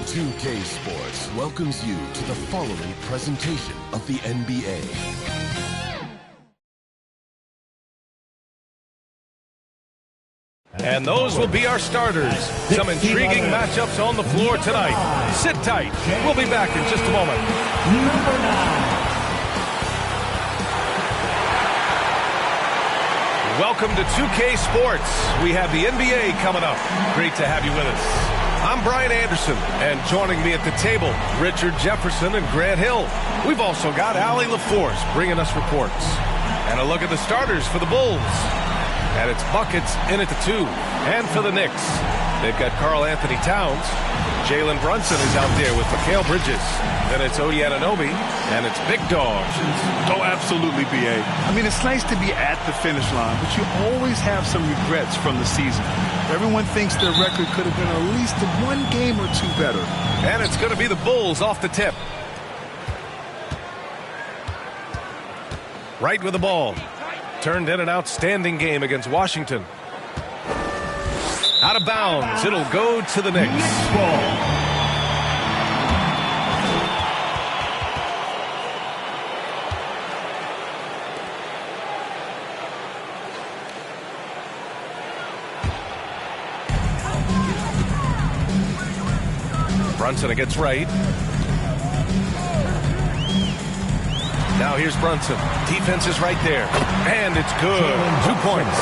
2K Sports welcomes you to the following presentation of the NBA. And those will be our starters. Some intriguing matchups on the floor tonight. Sit tight. We'll be back in just a moment. Number 9. Welcome to 2K Sports. We have the NBA coming up. Great to have you with us. I'm Brian Anderson, and joining me at the table, Richard Jefferson and Grant Hill. We've also got Allie LaForce bringing us reports. And a look at the starters for the Bulls. And it's buckets in at the 2. And for the Knicks, they've got Karl Anthony Towns. Jalen Brunson is out there with Mikal Bridges. Then it's Odi Anunoby, and it's Big Dog. Oh, absolutely, B.A. I mean, it's nice to be at the finish line, but you always have some regrets from the season. Everyone thinks their record could have been at least 1 game or 2 better. And it's going to be the Bulls off the tip. Right with the ball. Turned in an outstanding game against Washington. Out of bounds. It'll go to the Knicks. Brunson gets right. Now here's Brunson. Defense is right there. And it's good. 2 points.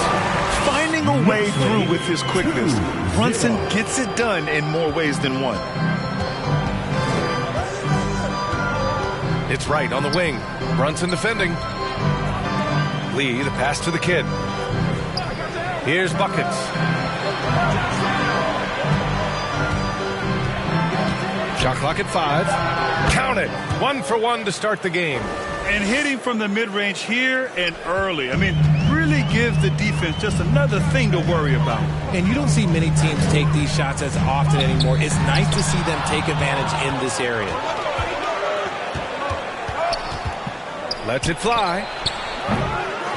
Finding a way through with his quickness. Brunson gets it done in more ways than one. It's right on the wing. Brunson defending. Lee, the pass to the kid. Here's Buckets. Shot clock at 5. Count it. 1 for 1 to start the game. And hitting from the mid-range here and early. I mean, really gives the defense just another thing to worry about. And you don't see many teams take these shots as often anymore. It's nice to see them take advantage in this area. Lets it fly.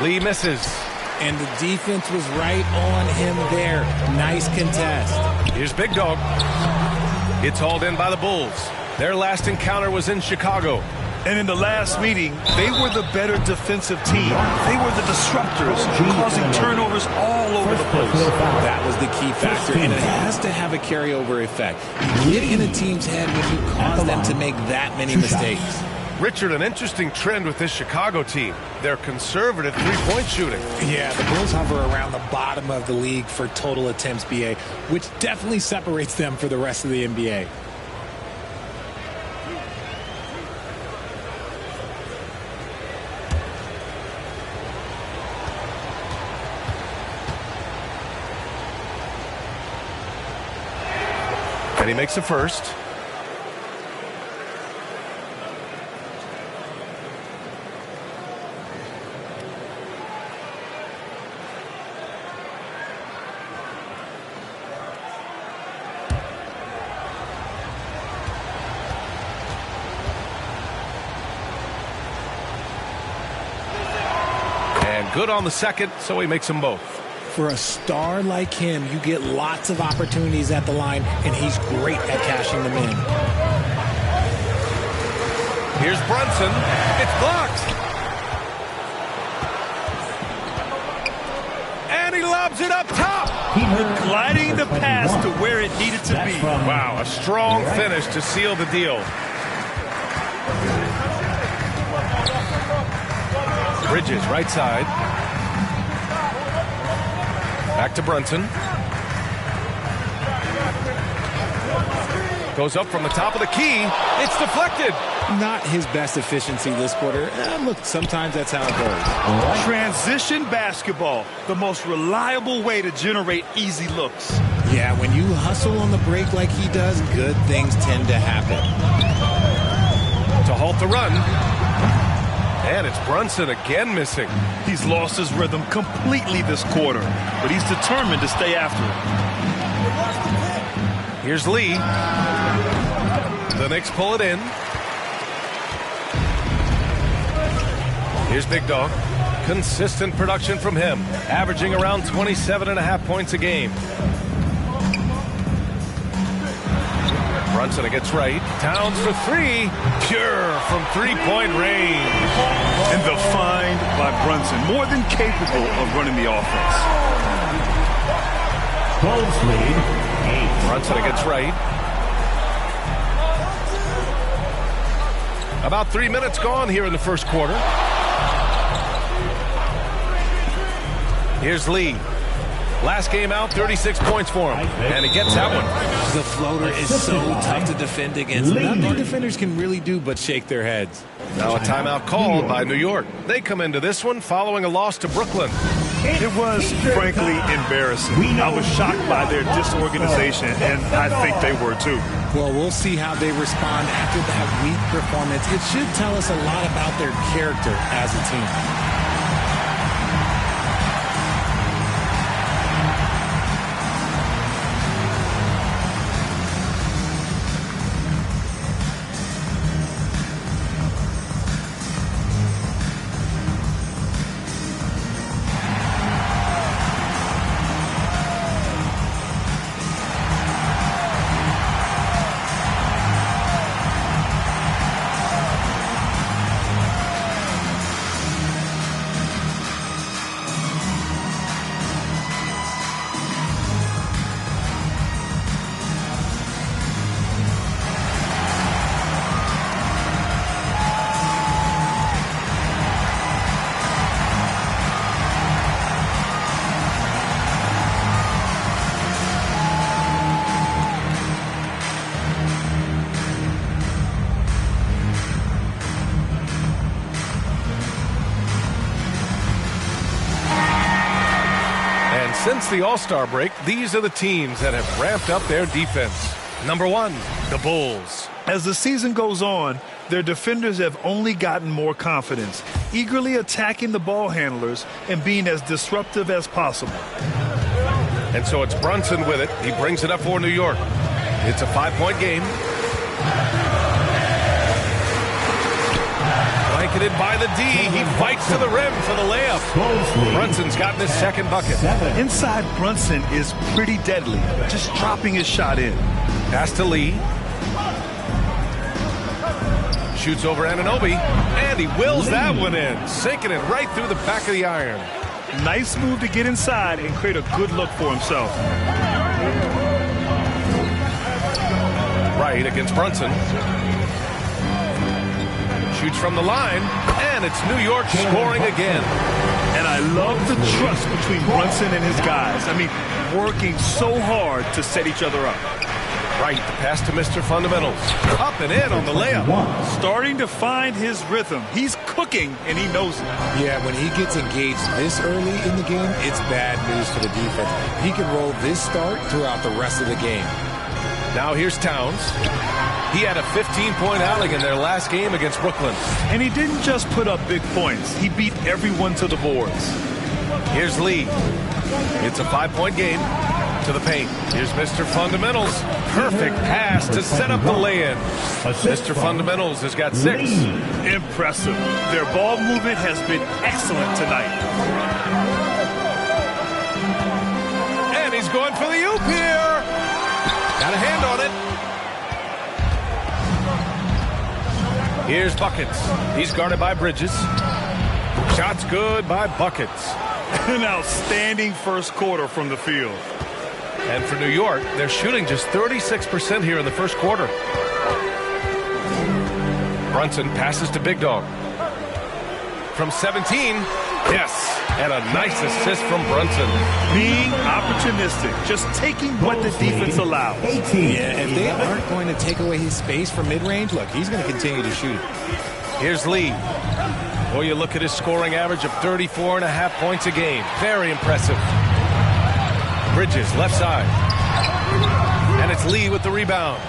Lee misses. And the defense was right on him there. Nice contest. Here's Big Dog. It's hauled in by the Bulls. Their last encounter was in Chicago. And in the last meeting, they were the better defensive team. They were the disruptors, causing turnovers all over the place. That was the key factor, and it has to have a carryover effect. You get in a team's head when you cause them to make that many mistakes. Richard, an interesting trend with this Chicago team. They're conservative three-point shooting. Yeah, the Bulls hover around the bottom of the league for total attempts, BA, which definitely separates them for the rest of the NBA. And he makes the first. And good on the second, so he makes them both. For a star like him, you get lots of opportunities at the line, and he's great at cashing them in. Here's Brunson. It's blocked. And he lobs it up top. Gliding the pass to where it needed to be. Wow, a strong finish to seal the deal. Bridges, right side. Back to Brunson. Goes up from the top of the key. It's deflected. Not his best efficiency this quarter. Look, sometimes that's how it goes. Transition basketball, the most reliable way to generate easy looks. Yeah, when you hustle on the break like he does, good things tend to happen. To halt the run. And it's Brunson again missing. He's lost his rhythm completely this quarter, but he's determined to stay after it. Here's Lee. The Knicks pull it in. Here's Big Dog. Consistent production from him, averaging around 27.5 points a game. Brunson against right. Towns for three. Pure from three-point range. And the find by Brunson, more than capable of running the offense. Bulls lead 8. Brunson against right. About 3 minutes gone here in the first quarter. Here's Lee. Last game out, 36 points for him. And he gets that one. The floater is so tough to defend against. Nothing defenders can really do but shake their heads. Now a timeout called by New York. They come into this one following a loss to Brooklyn. It was, frankly, embarrassing. I was shocked by their disorganization, and I think they were too. Well, we'll see how they respond after that weak performance. It should tell us a lot about their character as a team. Since the All-Star break, these are the teams that have ramped up their defense. Number 1, the Bulls. As the season goes on, their defenders have only gotten more confidence, eagerly attacking the ball handlers and being as disruptive as possible. And so it's Brunson with it. He brings it up for New York. It's a 5-point game. Blanketed by the D. He fights to the rim for the layup. Brunson's gotten his second bucket. Inside Brunson is pretty deadly, just dropping his shot in. Pass to Lee. Shoots over Anunoby, and he wills that one in, sinking it right through the back of the iron. Nice move to get inside and create a good look for himself. Right against Brunson. Shoots from the line, and it's New York scoring again. And I love the trust between Brunson and his guys. I mean, working so hard to set each other up. Right, the pass to Mr. Fundamentals. Up and in on the layup. Starting to find his rhythm. He's cooking, and he knows it. Yeah, when he gets engaged this early in the game, it's bad news for the defense. He can roll this start throughout the rest of the game. Now here's Towns. He had a 15-point outing in their last game against Brooklyn. And he didn't just put up big points. He beat everyone to the boards. Here's Lee. It's a 5-point game. To the paint. Here's Mr. Fundamentals. Perfect pass to set up the lay-in. Mr. Fundamentals has got 6. Impressive. Their ball movement has been excellent tonight. And he's going for the oop here. Got a hand on it. Here's Buckets. He's guarded by Bridges. Shots good by Buckets. An outstanding first quarter from the field. And for New York, they're shooting just 36% here in the first quarter. Brunson passes to Big Dog. From 17, yes, and a nice assist from Brunson. Being opportunistic, just taking what the defense allows. Yeah, if they aren't going to take away his space from mid-range, look, he's going to continue to shoot. Here's Lee. Well, you look at his scoring average of 34.5 points a game. Very impressive. Bridges, left side. And it's Lee with the rebound.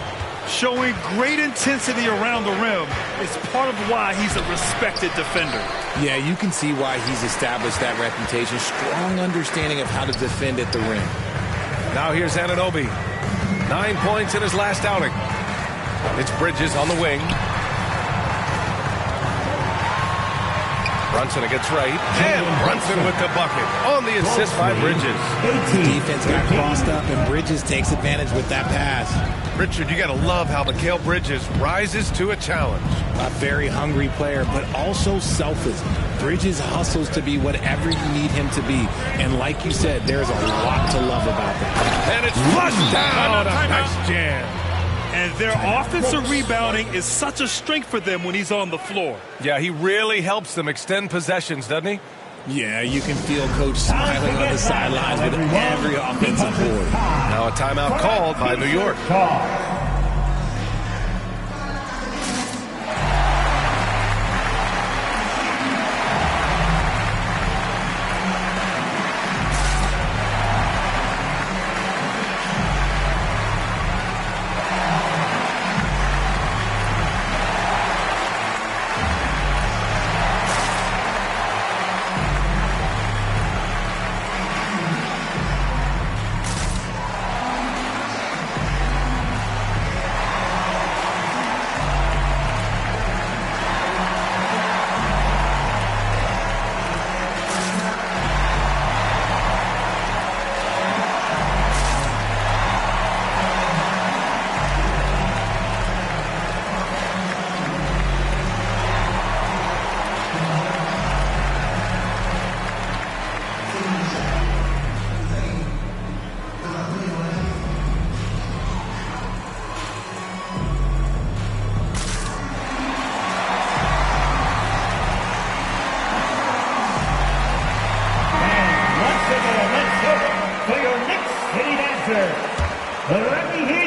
Showing great intensity around the rim is part of why he's a respected defender. Yeah, you can see why he's established that reputation. Strong understanding of how to defend at the rim. Now here's Anunoby. 9 points in his last outing. It's Bridges on the wing. Brunson against right, and Brunson with the bucket on the assist by Bridges. The defense got crossed up, and Bridges takes advantage with that pass. Richard, you got to love how Mikal Bridges rises to a challenge. A very hungry player, but also selfless. Bridges hustles to be whatever you need him to be. And like you said, there's a lot to love about that. And it's flushed down. A nice jam. And their offensive rebounding is such a strength for them when he's on the floor. Yeah, he really helps them extend possessions, doesn't he? Yeah, you can feel Coach smiling on the sidelines with every offensive board. Now a timeout called by New York.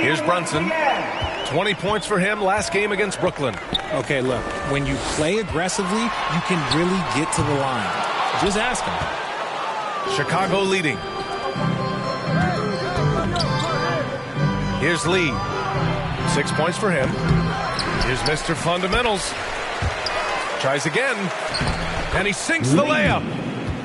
Here's Brunson. 20 points for him last game against Brooklyn. Okay, look, when you play aggressively, you can really get to the line. Just ask him. Chicago leading. Here's Lee. 6 points for him. Here's Mr. Fundamentals. Tries again. And he sinks the layup.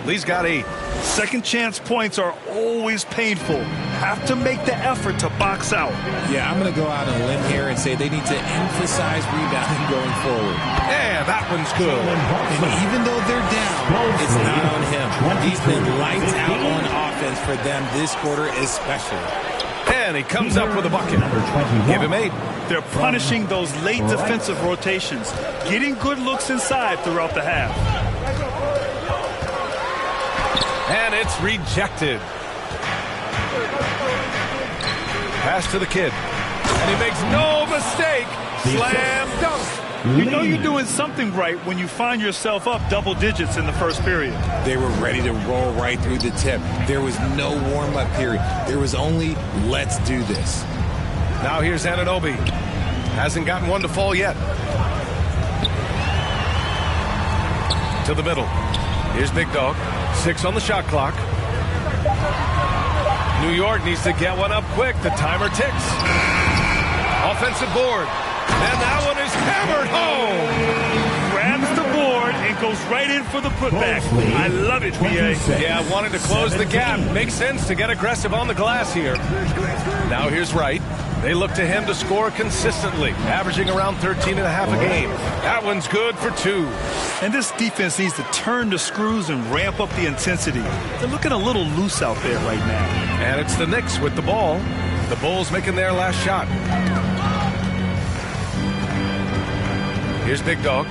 Lee's got 8. Second chance points are always painful. Have to make the effort to box out. Yeah, I'm going to go out on a limb here and say they need to emphasize rebounding going forward. Yeah, that one's good. And even though they're down, it's not on him. He's been lights out on offense for them this quarter especially. And he comes up with a bucket. Give him 8. They're punishing those late defensive rotations, getting good looks inside throughout the half. And it's rejected. Pass to the kid. And he makes no mistake. Slam dunk. You know you're doing something right when you find yourself up double digits in the first period. They were ready to roll right through the tip. There was no warm-up period. There was only, let's do this. Now here's Anunoby. Hasn't gotten one to fall yet. To the middle. Here's Big Dog. 6 on the shot clock. New York needs to get one up quick. The timer ticks. Offensive board. And that one is hammered home. Grabs the board and goes right in for the putback. I love it, B.A. Yeah, wanting to close the gap. Makes sense to get aggressive on the glass here. Now here's Wright. They look to him to score consistently, averaging around 13.5 a game. That one's good for 2. And this defense needs to turn the screws and ramp up the intensity. They're looking a little loose out there right now. And it's the Knicks with the ball. The Bulls making their last shot. Here's Big Dog.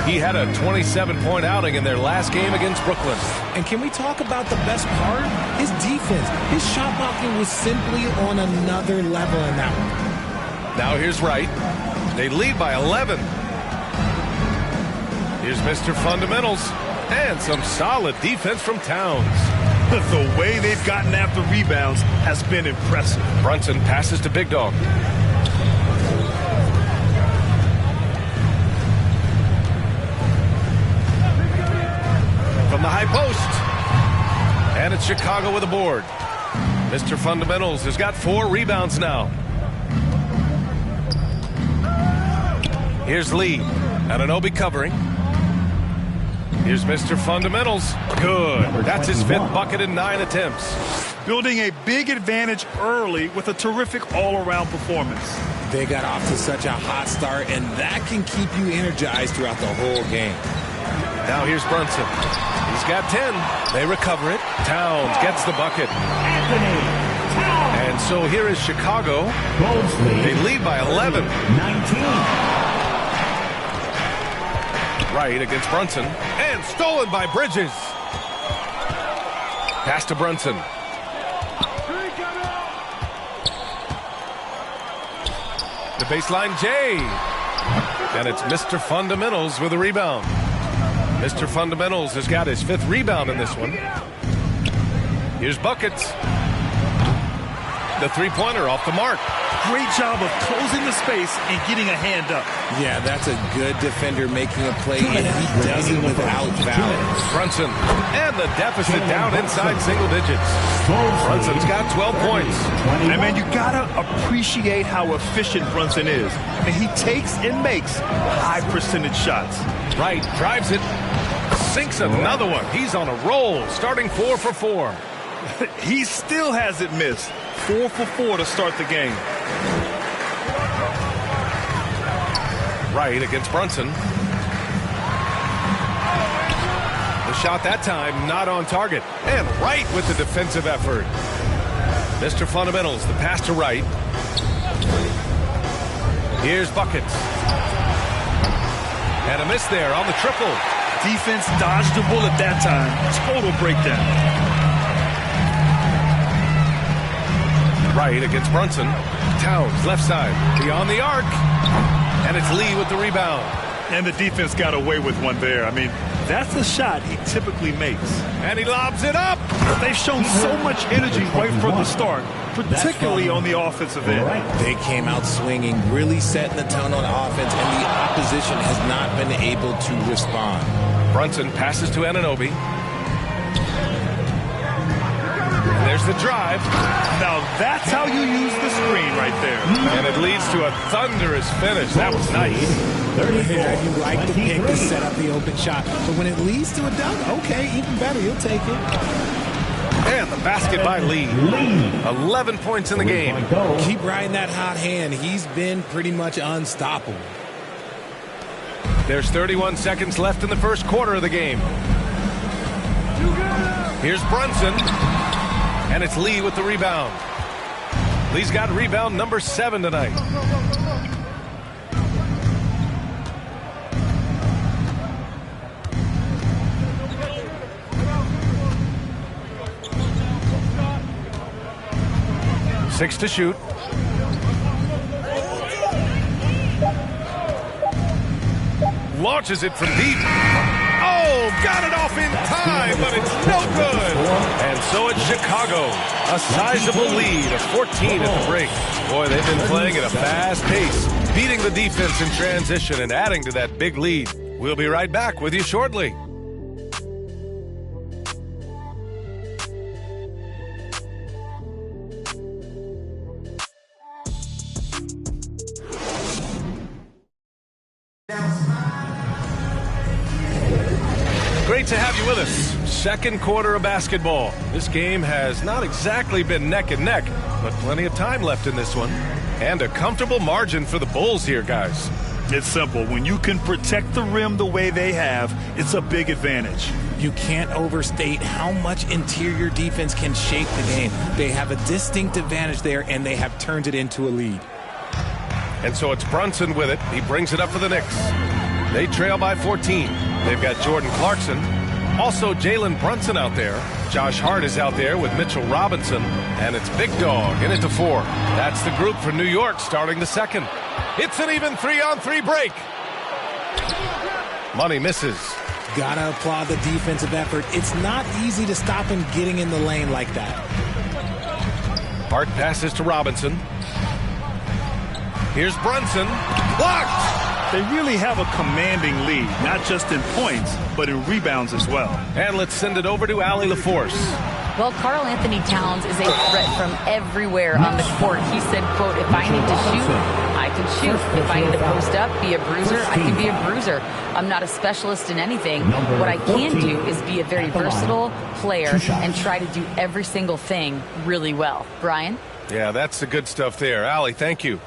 He had a 27-point outing in their last game against Brooklyn. And can we talk about the best part? His defense. His shot blocking was simply on another level in that one. Now here's Wright. They lead by 11. Here's Mr. Fundamentals. And some solid defense from Towns. The way they've gotten after rebounds has been impressive. Brunson passes to Big Dog. From the high post. And it's Chicago with a board. Mr. Fundamentals has got 4 rebounds now. Here's Lee. Anunoby covering. Here's Mr. Fundamentals. Good. That's his 5th bucket in 9 attempts. Building a big advantage early with a terrific all-around performance. They got off to such a hot start, and that can keep you energized throughout the whole game. Now here's Brunson. He's got 10. They recover it. Towns gets the bucket. And And so here is Chicago. Bulls They lead lead by 11. 19. Right against Brunson. And stolen by Bridges. Pass to Brunson. The baseline Jay. And it's Mr. Fundamentals with a rebound. Mr. Fundamentals has got his 5th rebound in this one. Here's Buckets. The three-pointer off the mark. Great job of closing the space and getting a hand up. Yeah, that's a good defender making a play, and he does it without fouling. Brunson. And the deficit down inside single digits. Brunson's got 12 points. And man, you gotta appreciate how efficient Brunson is. I mean, he takes and makes high percentage shots. Right, drives it, sinks another one. He's on a roll, starting 4 for 4. He still hasn't missed. 4 for 4 to start the game. Right against Brunson. The shot that time not on target. And Wright with the defensive effort. Mr. Fundamentals, the pass to Wright. Here's Buckets. And a miss there on the triple. Defense dodged the bullet that time. Total breakdown. Right against Brunson. Towns, left side, beyond the arc. And it's Lee with the rebound. And the defense got away with one there. I mean, that's a shot he typically makes. And he lobs it up. They've shown so much energy right from the start, particularly on the offensive end. They came out swinging, really setting the tone on offense, and the opposition has not been able to respond. Brunson passes to Anunoby. There's the drive. Now that's how you use the screen right there. And it leads to a thunderous finish. That was nice. Yeah, you like the pick to set up the open shot. But when it leads to a dunk, okay, even better. You'll take it. And the basket by Lee. 11 points in the game. Keep riding that hot hand. He's been pretty much unstoppable. There's 31 seconds left in the first quarter of the game. Here's Brunson. And it's Lee with the rebound. Lee's got rebound number 7 tonight. Six to shoot. Launches it from deep. Oh, got it off in time, but it's no good. And so it's Chicago. A sizable lead of 14 at the break. Boy, they've been playing at a fast pace, beating the defense in transition and adding to that big lead. We'll be right back with you shortly. Great to have you with us. Second quarter of basketball. This game has not exactly been neck and neck, but plenty of time left in this one. And a comfortable margin for the Bulls here, guys. It's simple. When you can protect the rim the way they have, it's a big advantage. You can't overstate how much interior defense can shape the game. They have a distinct advantage there, and they have turned it into a lead. And so it's Brunson with it. He brings it up for the Knicks. They trail by 14. They've got Jordan Clarkson. Also Jalen Brunson out there. Josh Hart is out there with Mitchell Robinson. And it's Big Dog in it to 4. That's the group for New York starting the second. It's an even 3-on-3 break. Money misses. Gotta applaud the defensive effort. It's not easy to stop him getting in the lane like that. Hart passes to Robinson. Here's Brunson. Blocked! They really have a commanding lead, not just in points, but in rebounds as well. And let's send it over to Allie LaForce. Well, Karl-Anthony Towns is a threat from everywhere on the court. He said, quote, if I need to shoot, I can shoot. If I need to post up, be a bruiser, I can be a bruiser. I'm not a specialist in anything. What I can do is be a very versatile player and try to do every single thing really well. Brian? Yeah, that's the good stuff there. Allie, thank you.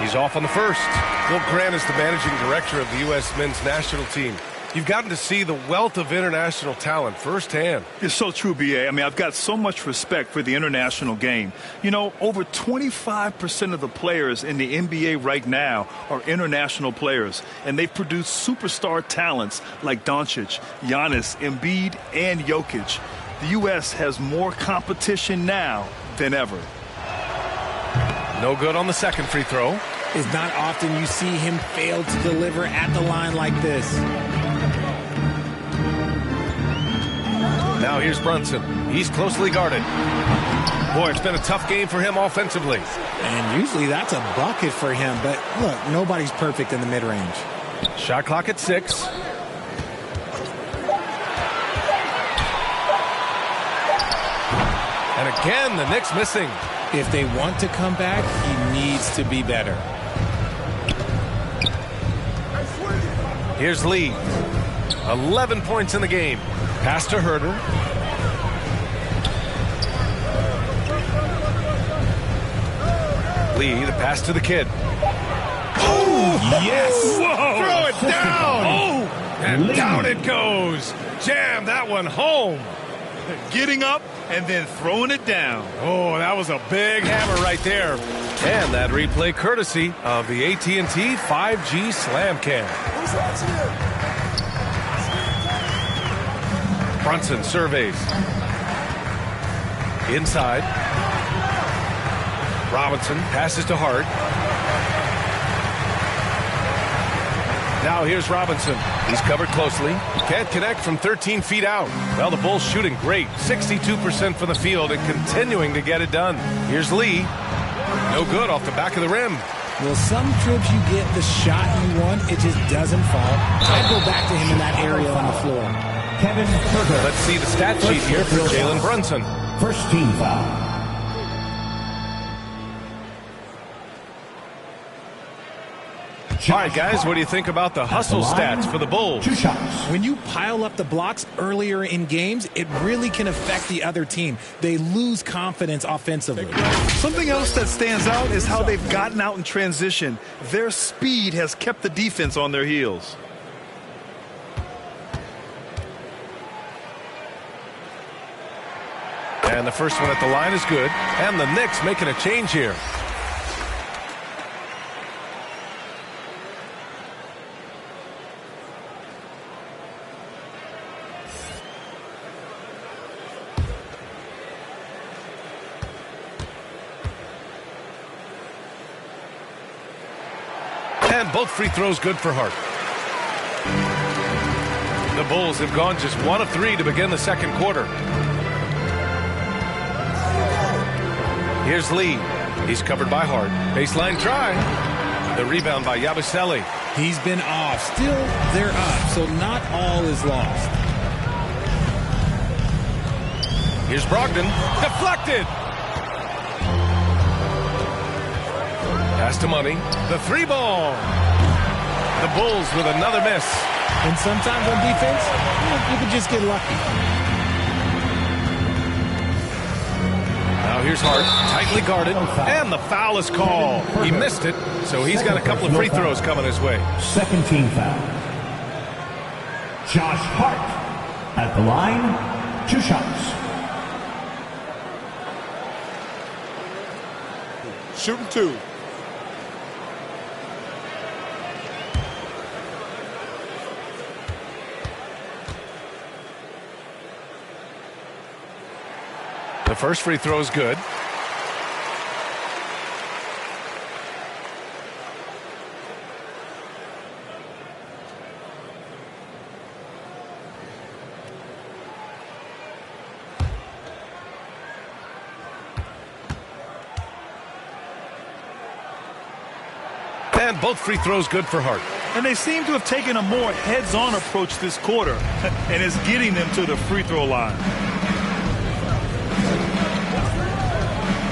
He's off on the first. Bill Grant is the managing director of the U.S. men's national team. You've gotten to see the wealth of international talent firsthand. It's so true, B.A. I mean, I've got so much respect for the international game. You know, over 25% of the players in the NBA right now are international players, and they've produced superstar talents like Doncic, Giannis, Embiid, and Jokic. The U.S. has more competition now than ever. No good on the second free throw. It's not often you see him fail to deliver at the line like this. Now here's Brunson. He's closely guarded. Boy, it's been a tough game for him offensively. And usually that's a bucket for him. But look, nobody's perfect in the mid-range. Shot clock at 6. And again, the Knicks missing. If they want to come back, he needs to be better. Here's Lee. 11 points in the game. Pass to Herter. Lee, the pass to the kid. Oh, yes! Whoa! Throw it down! Oh! And down it goes. Jam that one home. Getting up and then throwing it down. Oh, that was a big hammer right there. And that replay courtesy of the AT&T 5G Slam Cam. Brunson surveys. Inside. Robinson passes to Hart. Now here's Robinson. He's covered closely. Can't connect from 13 feet out. Well, the Bulls shooting great. 62% from the field and continuing to get it done. Here's Lee. No good off the back of the rim. Well, some trips you get the shot you want. It just doesn't fall. I'd go back to him in that area on the floor. Kevin Herter. Let's see the stat sheet here for Jalen Brunson. First team foul. All right, guys, what do you think about the hustle stats for the Bulls? 2 shots. When you pile up the blocks earlier in games, it really can affect the other team. They lose confidence offensively. Something else that stands out is how they've gotten out in transition. Their speed has kept the defense on their heels. And the first one at the line is good. And the Knicks making a change here. And both free throws good for Hart. The Bulls have gone just 1 of 3 to begin the second quarter. Here's Lee. He's covered by Hart. Baseline try. The rebound by Yabusele. He's been off. Still, they're up, so not all is lost. Here's Brogdon. Deflected. Pass to Money. The 3-ball. The Bulls with another miss. And sometimes on defense, you can just get lucky. Now here's Hart, tightly guarded, and the foul is called. He missed it, so he's got a couple of free throws coming his way. Second team foul. Josh Hart at the line, 2 shots. Shooting 2. The first free throw is good. And both free throws good for Hart. And they seem to have taken a more heads-on approach this quarter, and it's getting them to the free throw line.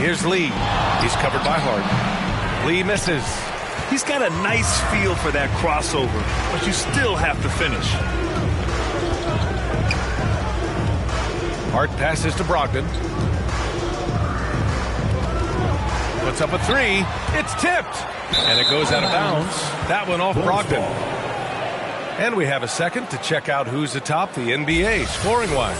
Here's Lee. He's covered by Hart. Lee misses. He's got a nice feel for that crossover, but you still have to finish. Hart passes to Brogdon. Puts up a 3. It's tipped. And it goes out of bounds. That one off Brogdon. And we have a second to check out who's atop the NBA scoring-wise.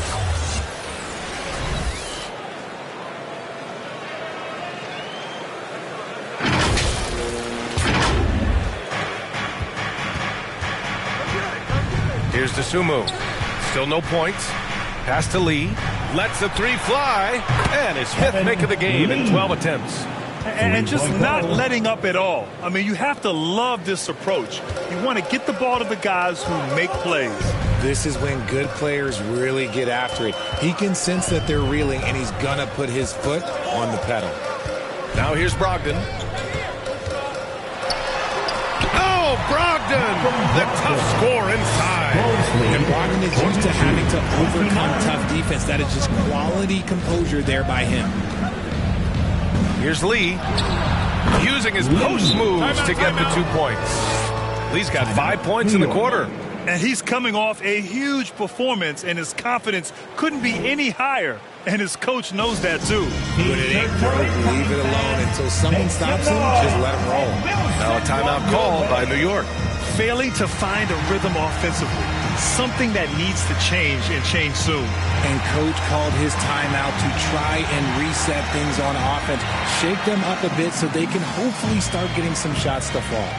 Here's Dosunmu. Still no points. Pass to Lee. Lets the three fly. And his fifth make of the game in 12 attempts. And just not letting up at all. I mean, you have to love this approach. You want to get the ball to the guys who make plays. This is when good players really get after it. He can sense that they're reeling, and he's going to put his foot on the pedal. Now here's Brogdon. Oh, Brogdon! The tough score inside. And Brogdon is used to having to overcome tough defense. That is just quality composure there by him. Here's Lee, using his post moves to get the 2 points. Lee's got 5 points in the quarter. And he's coming off a huge performance, and his confidence couldn't be any higher. And his coach knows that, too. When it ain't broke, leave it alone until someone stops him. Just let him roll. Now a timeout called by New York. Failing to find a rhythm offensively. Something that needs to change, and change soon. And coach called his timeout to try and reset things on offense. Shake them up a bit so they can hopefully start getting some shots to fall.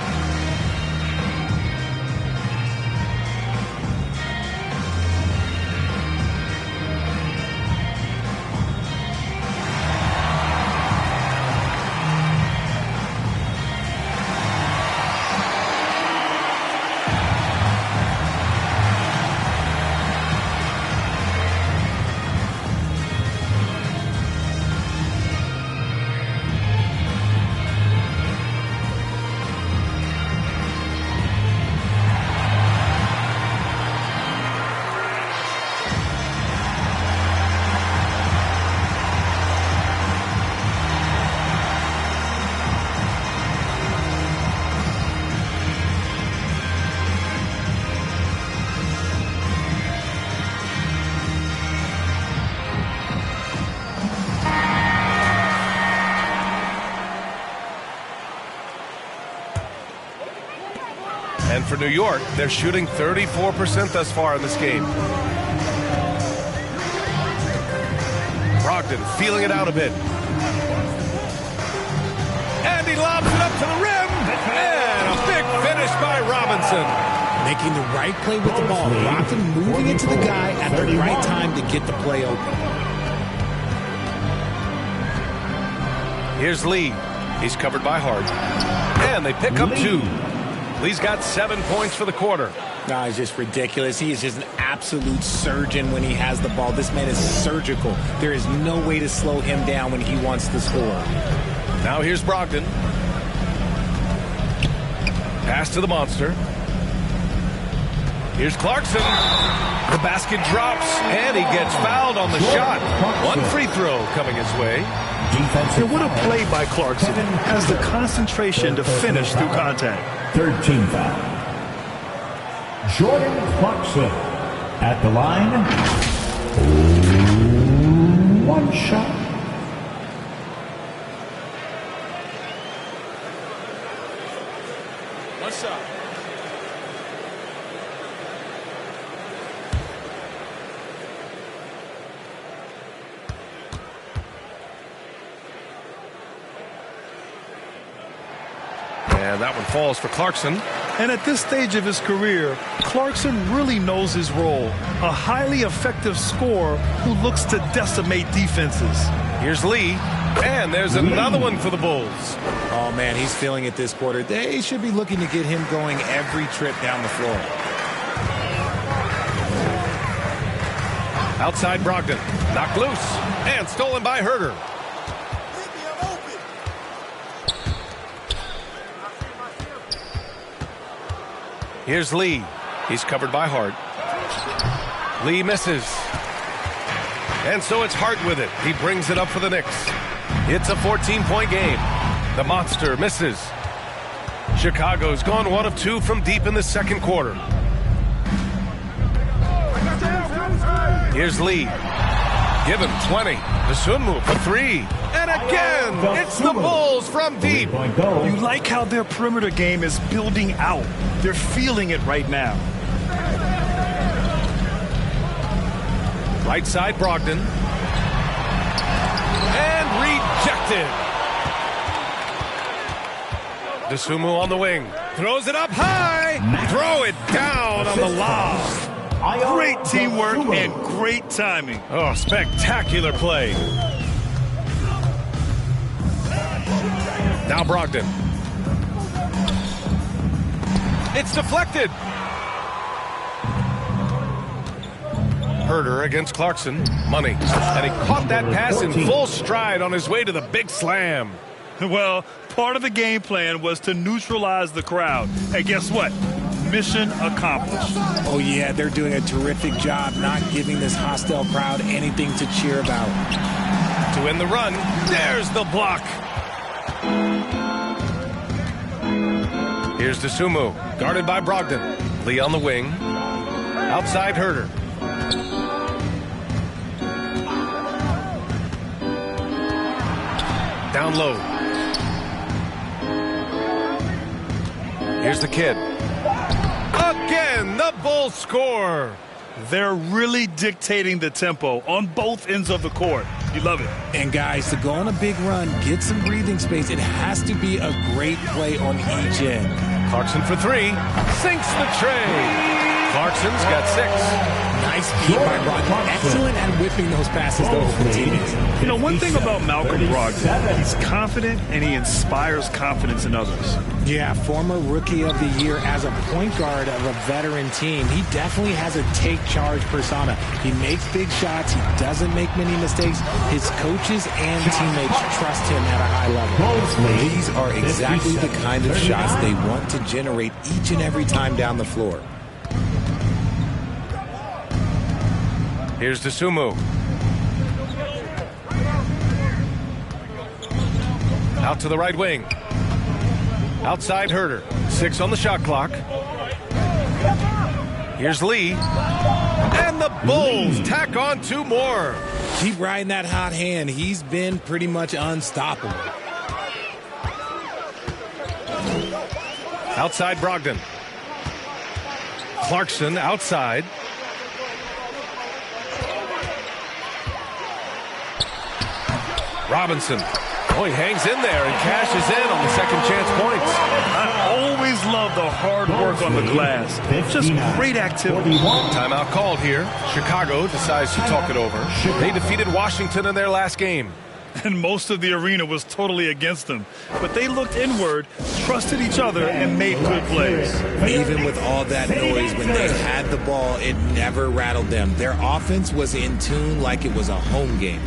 And for New York, they're shooting 34% thus far in this game. Brogdon feeling it out a bit. And he lobs it up to the rim. And a big finish by Robinson. Making the right play with the ball. Brogdon moving into the guy at the right time to get the play open. Here's Lee. He's covered by Hart. And they pick up 2. Lee's got 7 points for the quarter. No, he's just ridiculous. He is just an absolute surgeon when he has the ball. This man is surgical. There is no way to slow him down when he wants to score. Now here's Brogdon. Pass to the monster. Here's Clarkson. The basket drops, and he gets fouled on the shot. 1 free throw coming his way. And what a play by Clarkson. Has the concentration to finish through contact. 13 foul. Jordan Clarkson at the line. 1 shot. What's up? And that one falls for Clarkson. And at this stage of his career, Clarkson really knows his role. A highly effective scorer who looks to decimate defenses. Here's Lee. And there's another one for the Bulls. Oh, man, he's feeling it this quarter. They should be looking to get him going every trip down the floor. Outside Brogdon. Knocked loose. And stolen by Herter. Here's Lee. He's covered by Hart. Lee misses. And so it's Hart with it. He brings it up for the Knicks. It's a 14-point game. The monster misses. Chicago's gone 1 of 2 from deep in the second quarter. Here's Lee. Give him 20. Dosunmu for 3. And again, it's the Bulls from deep. You like how their perimeter game is building out. They're feeling it right now. Right side, Brogdon. And rejected. Dosunmu on the wing. Throws it up high. Throw it down on the lob. Great teamwork and great timing. Oh, spectacular play. Now Brogdon. It's deflected. Herder against Clarkson. Money. And he caught that pass in full stride on his way to the big slam. Well, part of the game plan was to neutralize the crowd. Hey, guess what? Mission accomplished. Oh, yeah, they're doing a terrific job not giving this hostile crowd anything to cheer about. To end the run, there's the block. Here's Dosunmu, guarded by Brogdon. Lee on the wing. Outside Herder. Down low. Here's the kid. Again, the Bulls score. They're really dictating the tempo on both ends of the court. You love it. And guys, to go on a big run, get some breathing space, it has to be a great play on each end. Clarkson for 3. Sinks the tray. Clarkson's got 6. Nice feed by Brogdon. Excellent at whipping those passes to open teammates. You know, one thing about Malcolm Brogdon, he's confident and he inspires confidence in others. Yeah, former Rookie of the Year as a point guard of a veteran team. He definitely has a take-charge persona. He makes big shots. He doesn't make many mistakes. His coaches and teammates trust him at a high level. These are exactly the kind of shots they want to generate each and every time down the floor. Here's Dosunmu. Out to the right wing. Outside Herder. 6 on the shot clock. Here's Lee. And the Bulls tack on 2 more. Keep riding that hot hand. He's been pretty much unstoppable. Outside Brogdon. Clarkson outside. Robinson. Oh, he hangs in there and cashes in on the second chance points. I always love the hard work on the glass. Just great activity. Timeout called here. Chicago decides to talk it over. They defeated Washington in their last game. And most of the arena was totally against them. But they looked inward, trusted each other, and made good plays. Even with all that noise, when they had the ball, it never rattled them. Their offense was in tune like it was a home game.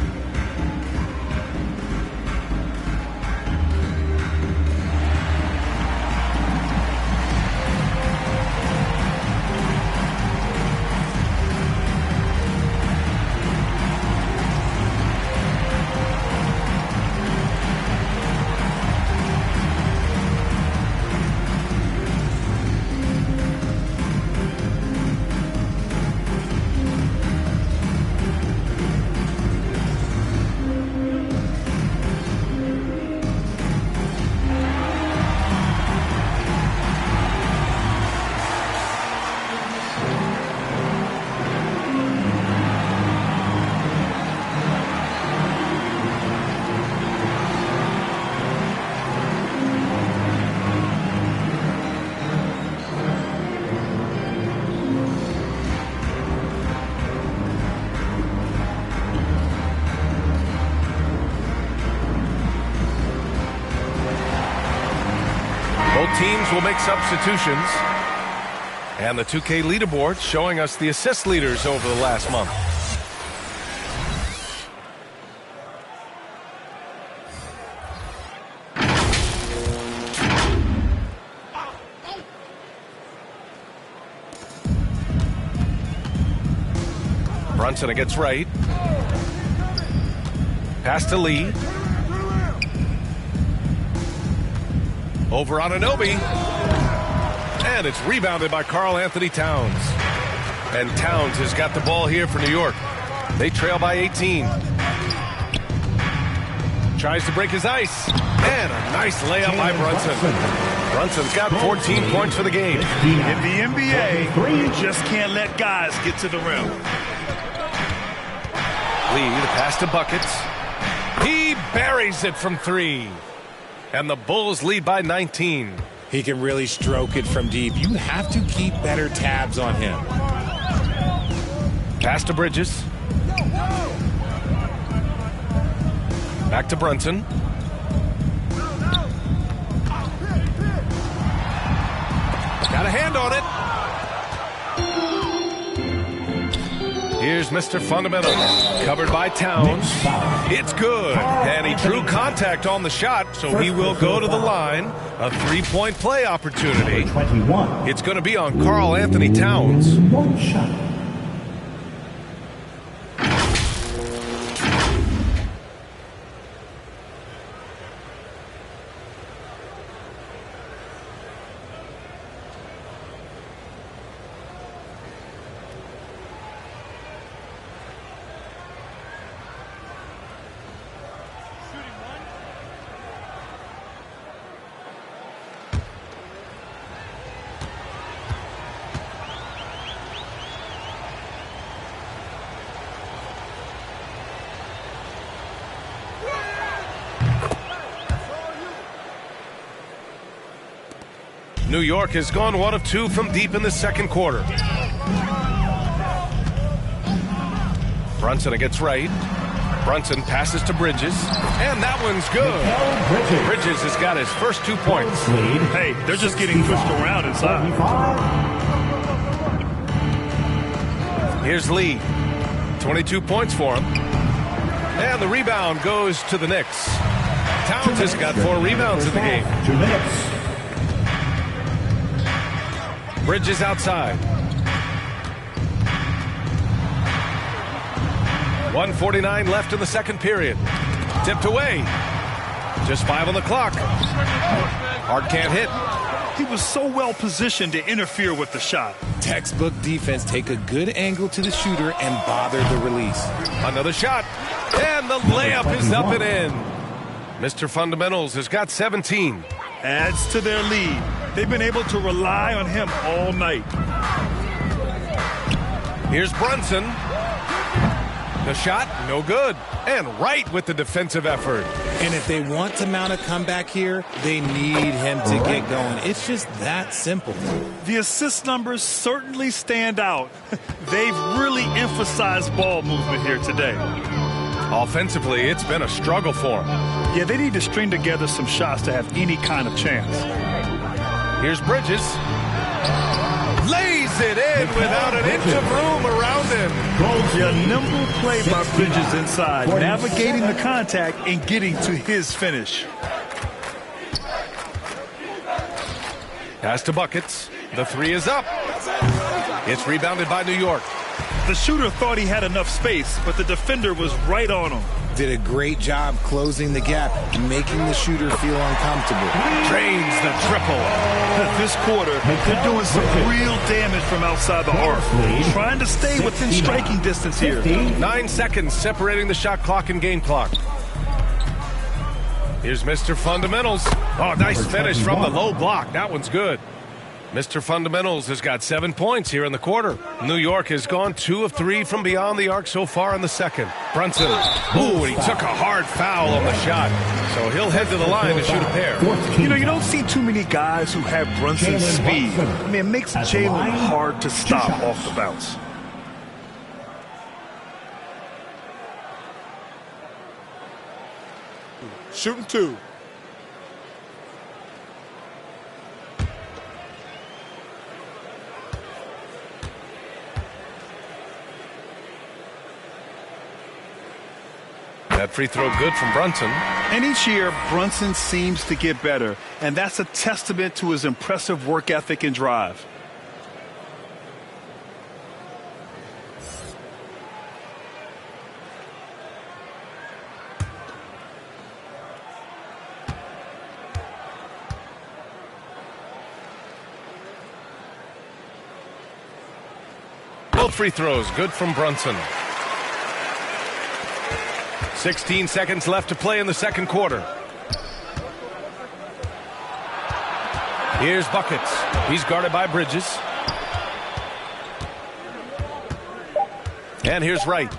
Teams will make substitutions. And the 2K leaderboard showing us the assist leaders over the last month. Brunson gets right. Pass to Lee. Over on Anunoby. And it's rebounded by Karl Anthony Towns. And Towns has got the ball here for New York. They trail by 18. Tries to break his ice. And a nice layup by Brunson. Brunson's got 14 points for the game. In the NBA, you just can't let guys get to the rim. Lee, the pass to Buckets. He buries it from 3. And the Bulls lead by 19. He can really stroke it from deep. You have to keep better tabs on him. Pass to Bridges. Back to Brunson. Got a hand on it. Here's Mr. Fundamental. Covered by Towns. It's good. And he drew contact on the shot, so he will go to the line. A three-point play opportunity. It's going to be on Karl Anthony Towns. One shot. New York has gone 1 of 2 from deep in the second quarter. Brunson gets right. Brunson passes to Bridges. And that one's good. Bridges has got his first 2 points. Hey, they're just getting pushed around inside. Here's Lee. 22 points for him. And the rebound goes to the Knicks. Towns has got 4 rebounds in the game. 2 minutes. Bridges outside. 1:49 left in the second period. Tipped away. Just 5 on the clock. Hart can't hit. He was so well positioned to interfere with the shot. Textbook defense. Take a good angle to the shooter and bother the release. Another shot. And the layup is up and in. Mr. Fundamentals has got 17. Adds to their lead. They've been able to rely on him all night. Here's Brunson. The shot, no good. And right with the defensive effort. And if they want to mount a comeback here, they need him to get going. It's just that simple. The assist numbers certainly stand out. They've really emphasized ball movement here today. Offensively, it's been a struggle for them. Yeah, they need to string together some shots to have any kind of chance. Here's Bridges. Lays it in without an inch of room around him. Yeah, nimble play by Bridges inside, navigating the contact and getting to his finish. Pass to Buckets. The 3 is up. It's rebounded by New York. The shooter thought he had enough space, but the defender was right on him. Did a great job closing the gap, making the shooter feel uncomfortable. Drains the triple. This quarter, they're doing some real damage from outside the arc. Trying to stay within striking distance here. 9 seconds separating the shot clock and game clock. Here's Mr. Fundamentals. Oh, nice finish from the low block. That one's good. Mr. Fundamentals has got 7 points here in the quarter. New York has gone 2 of 3 from beyond the arc so far in the second. Brunson. Ooh, and he took a hard foul on the shot. So he'll head to the line to shoot a pair. You know, you don't see too many guys who have Brunson's speed. I mean, it makes Jalen hard to stop off the bounce. Shooting 2. That free throw good from Brunson. And each year, Brunson seems to get better, and that's a testament to his impressive work ethic and drive. Both free throws good from Brunson. 16 seconds left to play in the second quarter. Here's Buckets. He's guarded by Bridges. And here's Wright.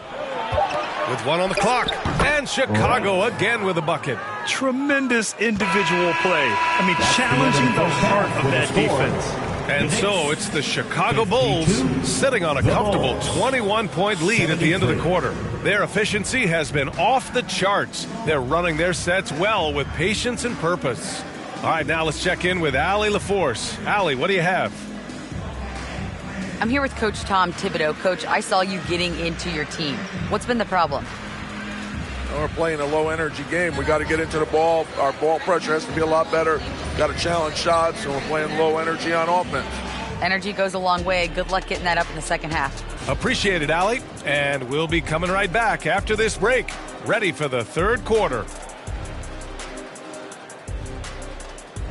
With one on the clock. And Chicago again with a bucket. Tremendous individual play. I mean, challenging the heart of that defense. And so it's the Chicago Bulls sitting on a comfortable 21-point lead at the end of the quarter. Their efficiency has been off the charts. They're running their sets well with patience and purpose. All right, now let's check in with Allie LaForce. Allie, what do you have? I'm here with Coach Tom Thibodeau. Coach, I saw you getting into your team. What's been the problem? We're playing a low-energy game. We got to get into the ball. Our ball pressure has to be a lot better. Got to challenge shots, and we're playing low energy on offense. Energy goes a long way. Good luck getting that up in the second half. Appreciate it, Allie. And we'll be coming right back after this break. Ready for the third quarter.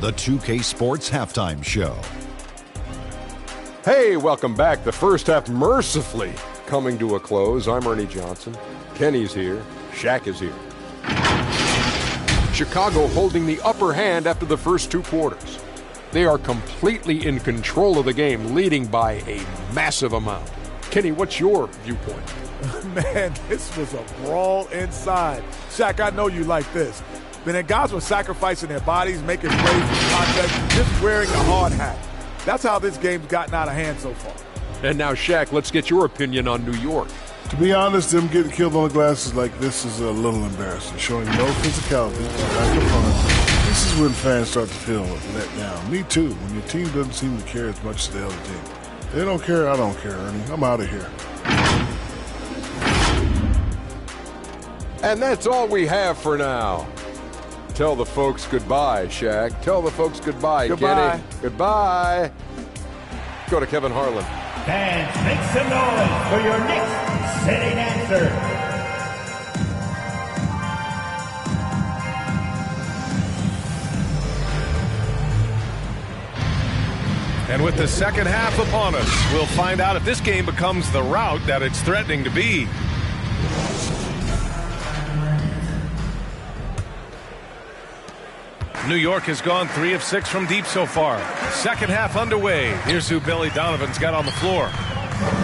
The 2K Sports Halftime Show. Hey, welcome back. The first half mercifully coming to a close. I'm Ernie Johnson. Kenny's here. Shaq is here. Chicago holding the upper hand after the first two quarters. They are completely in control of the game, leading by a massive amount. Kenny, what's your viewpoint? Man, this was a brawl inside. Shaq, I know you like this. But then guys were sacrificing their bodies, making plays in contact, just wearing a hard hat. That's how this game's gotten out of hand so far. And now, Shaq, let's get your opinion on New York. To be honest, them getting killed on the glasses like this is a little embarrassing, showing no physicality, lack of fun. This is when fans start to feel let down. Me too, when your team doesn't seem to care as much as the other team. They don't care, I don't care, Ernie. I'm out of here. And that's all we have for now. Tell the folks goodbye, Shaq. Tell the folks goodbye, Kenny. Goodbye. Go to Kevin Harlan. Fans, make some noise for your next sitting answer. And with the second half upon us, we'll find out if this game becomes the rout that it's threatening to be. New York has gone 3 of 6 from deep so far. Second half underway. Here's who Billy Donovan's got on the floor.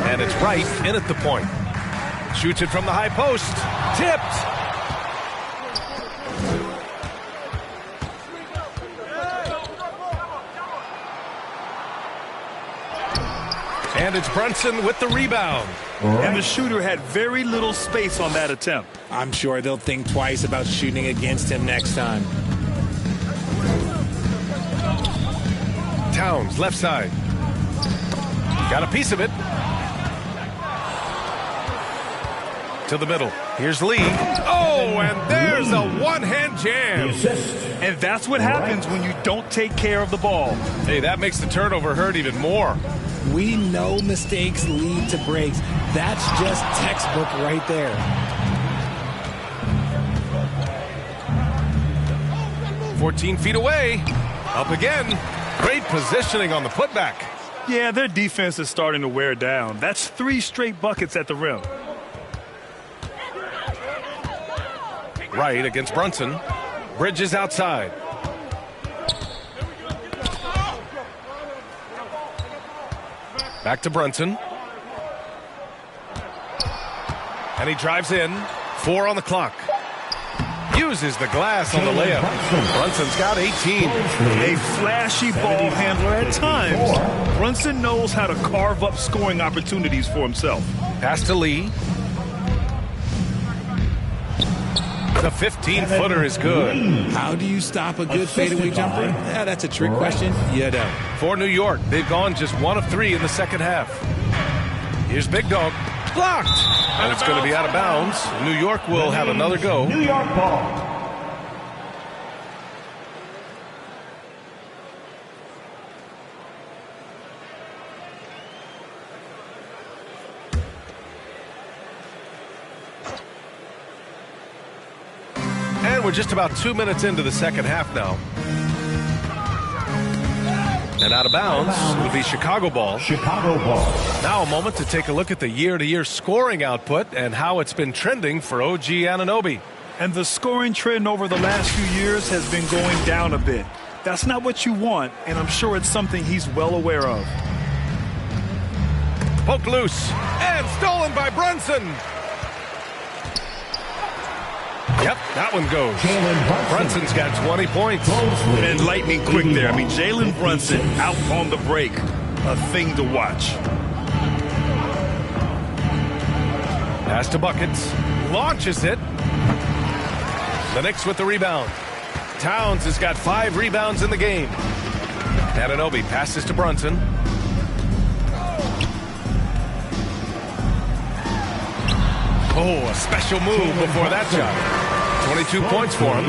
And it's Wright in at the point. Shoots it from the high post. Tipped. And it's Brunson with the rebound. And the shooter had very little space on that attempt. I'm sure they'll think twice about shooting against him next time. Towns, left side. Got a piece of it. To the middle. Here's Lee. Oh, and there's a one-hand jam. And that's what happens when you don't take care of the ball. Hey, that makes the turnover hurt even more. We know mistakes lead to breaks. That's just textbook right there. – 14 feet away. Up again. Great positioning on the putback. Yeah, their defense is starting to wear down. That's 3 straight buckets at the rim. Wright against Brunson. Bridges outside. Back to Brunson. And he drives in. 4 on the clock. Uses the glass on the layup. Brunson's got 18. A flashy ball handler at times. Brunson knows how to carve up scoring opportunities for himself. Pass to Lee. The 15-footer is good. How do you stop a good fadeaway jumper? Yeah, that's a trick question. You don't. For New York, they've gone just 1 of 3 in the second half. Here's Big Dog. Blocked. And it's going to be out of bounds. New York will have another go. New York ball. And we're just about 2 minutes into the second half now. And out of bounds, it'll be Chicago ball. Chicago ball. Now a moment to take a look at the year-to-year scoring output and how it's been trending for OG Anunoby. And the scoring trend over the last few years has been going down a bit. That's not what you want, and I'm sure it's something he's well aware of. Poked loose and stolen by Brunson. Yep, that one goes. Brunson's got 20 points. And lightning quick there. I mean, Jalen Brunson out on the break. A thing to watch. Pass to Buckets. Launches it. The Knicks with the rebound. Towns has got 5 rebounds in the game. Anunoby passes to Brunson. Oh, a special move before that shot. 22 points for him.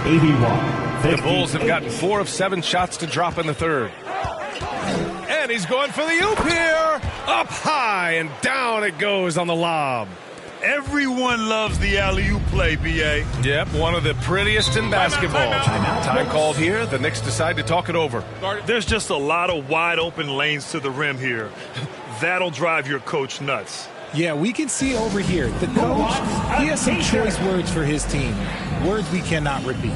81. The Bulls have gotten 4 of 7 shots to drop in the third. And he's going for the oop here. Up high and down it goes on the lob. Everyone loves the alley-oop play, B.A. Yep, one of the prettiest in basketball. Time called here. The Knicks decide to talk it over. There's just a lot of wide-open lanes to the rim here. That'll drive your coach nuts. Yeah, we can see over here. The coach, he has some choice words for his team. Words we cannot repeat.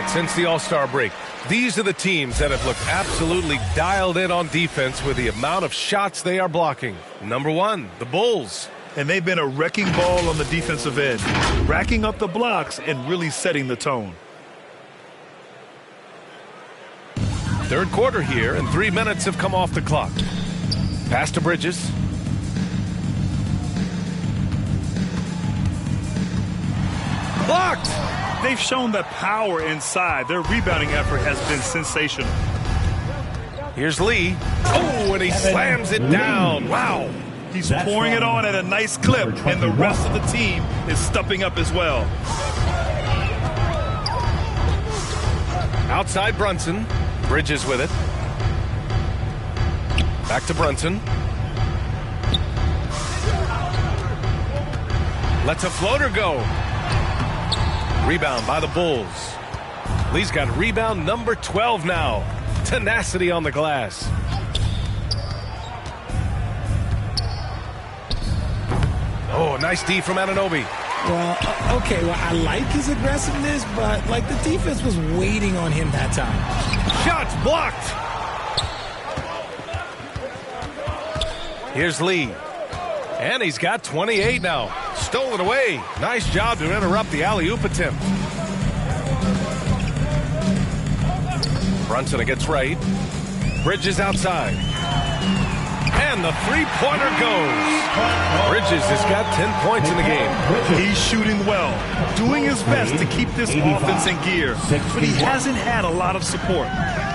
Since the All-Star break, these are the teams that have looked absolutely dialed in on defense with the amount of shots they are blocking. Number 1, the Bulls. And they've been a wrecking ball on the defensive end, racking up the blocks and really setting the tone. Third quarter here, and 3 minutes have come off the clock. Pass to Bridges. Blocked! They've shown the power inside. Their rebounding effort has been sensational. Here's Lee. Oh, and he slams it down. Wow. He's pouring it on at a nice clip, and the rest of the team is stepping up as well. Outside Brunson. Bridges with it. Back to Brunson. Lets a floater go. Rebound by the Bulls. Lee's got rebound number 12 now. Tenacity on the glass. Oh, nice D from Anunoby. Well, okay, well, I like his aggressiveness, but, like, the defense was waiting on him that time. Shots blocked. Here's Lee. And he's got 28 now. Stolen away. Nice job to interrupt the alley-oop attempt. Brunson gets right. Bridges outside. And the three-pointer goes. Bridges has got 10 points in the game. He's shooting well, doing his best to keep this offense in gear, but he hasn't had a lot of support.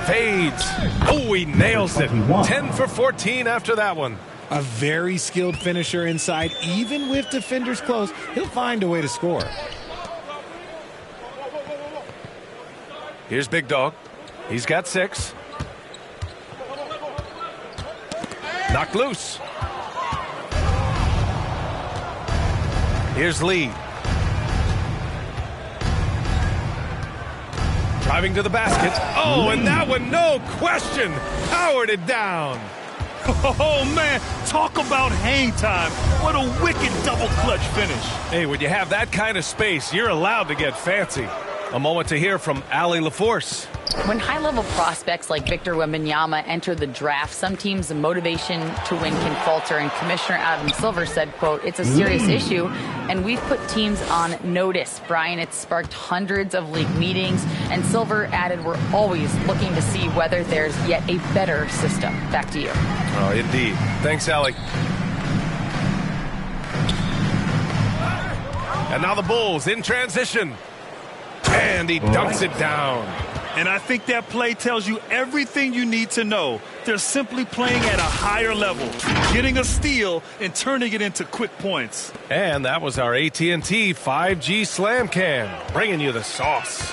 Fades. Oh, he nails it. 10 for 14 after that one. A very skilled finisher inside. Even with defenders close, he'll find a way to score. Here's Big Dog. He's got 6. Knocked loose. Here's Lee. Driving to the basket. Oh, and that one, no question, powered it down. Oh, man, talk about hang time. What a wicked double clutch finish. Hey, when you have that kind of space, you're allowed to get fancy. A moment to hear from Allie LaForce. When high-level prospects like Victor Wembanyama enter the draft, some teams' motivation to win can falter, and Commissioner Adam Silver said, quote, "It's a serious issue, and we've put teams on notice." Brian, it's sparked hundreds of league meetings, and Silver added, "We're always looking to see whether there's yet a better system." Back to you. Oh, indeed. Thanks, Allie. And now the Bulls in transition. And he dunks it down. And I think that play tells you everything you need to know. They're simply playing at a higher level, getting a steal and turning it into quick points. And that was our AT&T 5G Slam Cam, bringing you the sauce.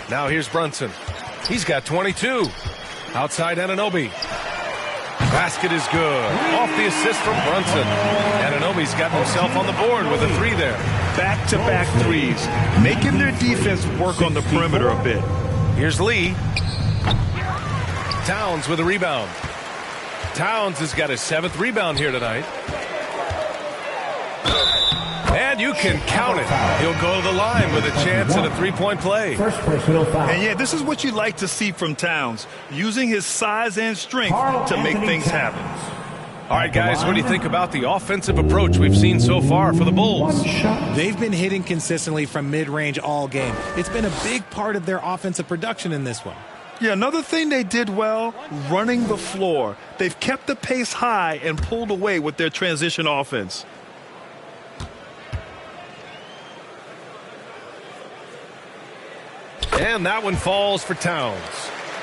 Now here's Brunson. He's got 22. Outside Anunoby. Basket is good. Off the assist from Brunson. Anunoby's got himself on the board with a three there. Back-to-back threes, making their defense work on the perimeter a bit. Here's Lee. Towns with a rebound. Towns has got his 7th rebound here tonight. And you can count it. He'll go to the line with a chance at a three-point play. First personal foul. And yeah, this is what you like to see from Towns, using his size and strength to make things happen. All right, guys, what do you think about the offensive approach we've seen so far for the Bulls? They've been hitting consistently from mid-range all game. It's been a big part of their offensive production in this one. Yeah, another thing they did well, running the floor. They've kept the pace high and pulled away with their transition offense. And that one falls for Towns.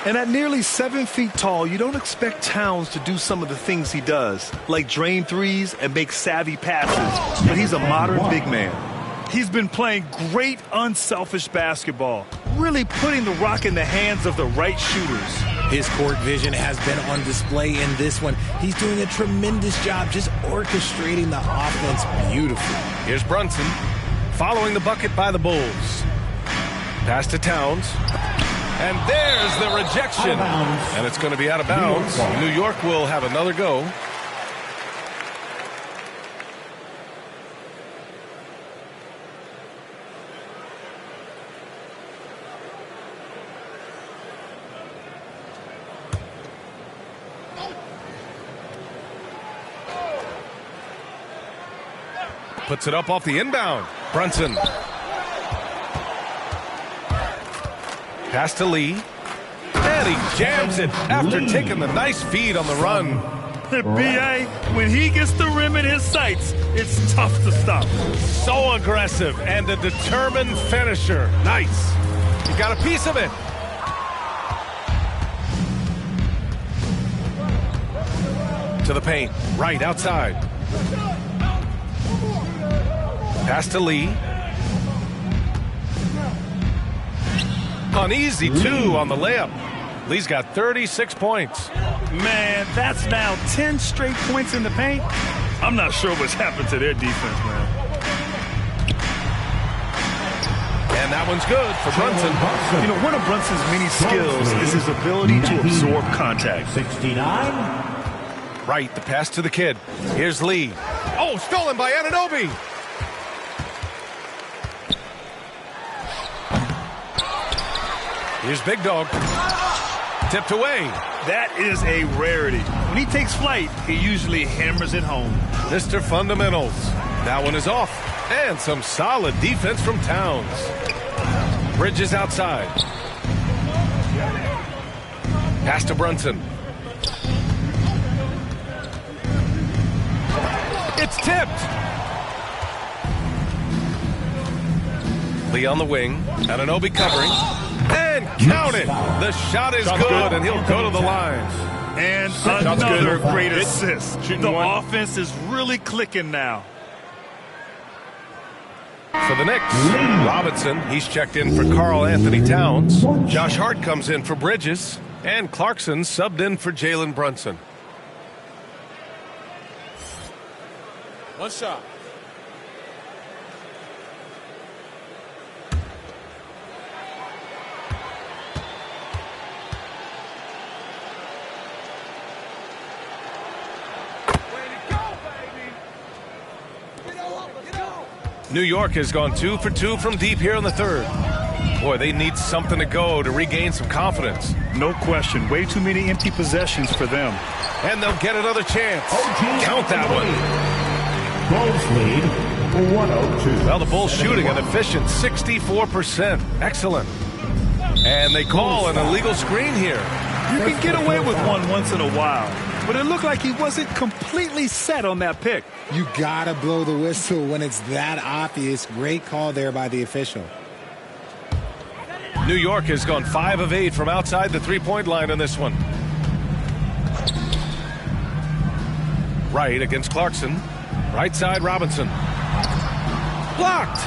And at nearly 7 feet tall, you don't expect Towns to do some of the things he does, like drain threes and make savvy passes. But he's a modern big man. He's been playing great, unselfish basketball, really putting the rock in the hands of the right shooters. His court vision has been on display in this one. He's doing a tremendous job just orchestrating the offense beautifully. Here's Brunson, following the bucket by the Bulls. Pass to Towns. And there's the rejection. And it's going to be out of bounds. New York will have another go. Puts it up off the inbound. Brunson. Pass to Lee. And he jams it after taking the nice feed on the run. B.A., when he gets the rim in his sights, it's tough to stop. So aggressive and a determined finisher. Nice. He got a piece of it. To the paint. Right outside. Pass to Lee. Uneasy, too, on the layup. Lee's got 36 points. Man, that's now 10 straight points in the paint. I'm not sure what's happened to their defense, man. And that one's good for Brunson. You know, one of Brunson's many skills is his ability to absorb contact. 69. Right, the pass to the kid. Here's Lee. Oh, stolen by Anunoby. Here's Big Dog. Tipped away. That is a rarity. When he takes flight, he usually hammers it home. Mr. Fundamentals. That one is off. And some solid defense from Towns. Bridges outside. Pass to Brunson. It's tipped. Lee on the wing. Anunoby covering. And count it. The shot is good, and he'll go to the line. And another great assist. The offense is really clicking now. For the Knicks, Robinson, he's checked in for Karl Anthony Towns. Josh Hart comes in for Bridges. And Clarkson subbed in for Jalen Brunson. One shot. New York has gone 2 for 2 from deep here in the third. Boy, they need something to go to regain some confidence. No question. Way too many empty possessions for them. And they'll get another chance. Count that one. Bulls lead 102. Well, the Bulls shooting an efficient 64%. Excellent. And they call an illegal screen here. You can get away with one once in a while, but it looked like he wasn't completely set on that pick. You got to blow the whistle when it's that obvious. Great call there by the official. New York has gone 5 of 8 from outside the three-point line in this one. Wright against Clarkson. Right side, Robinson. Blocked.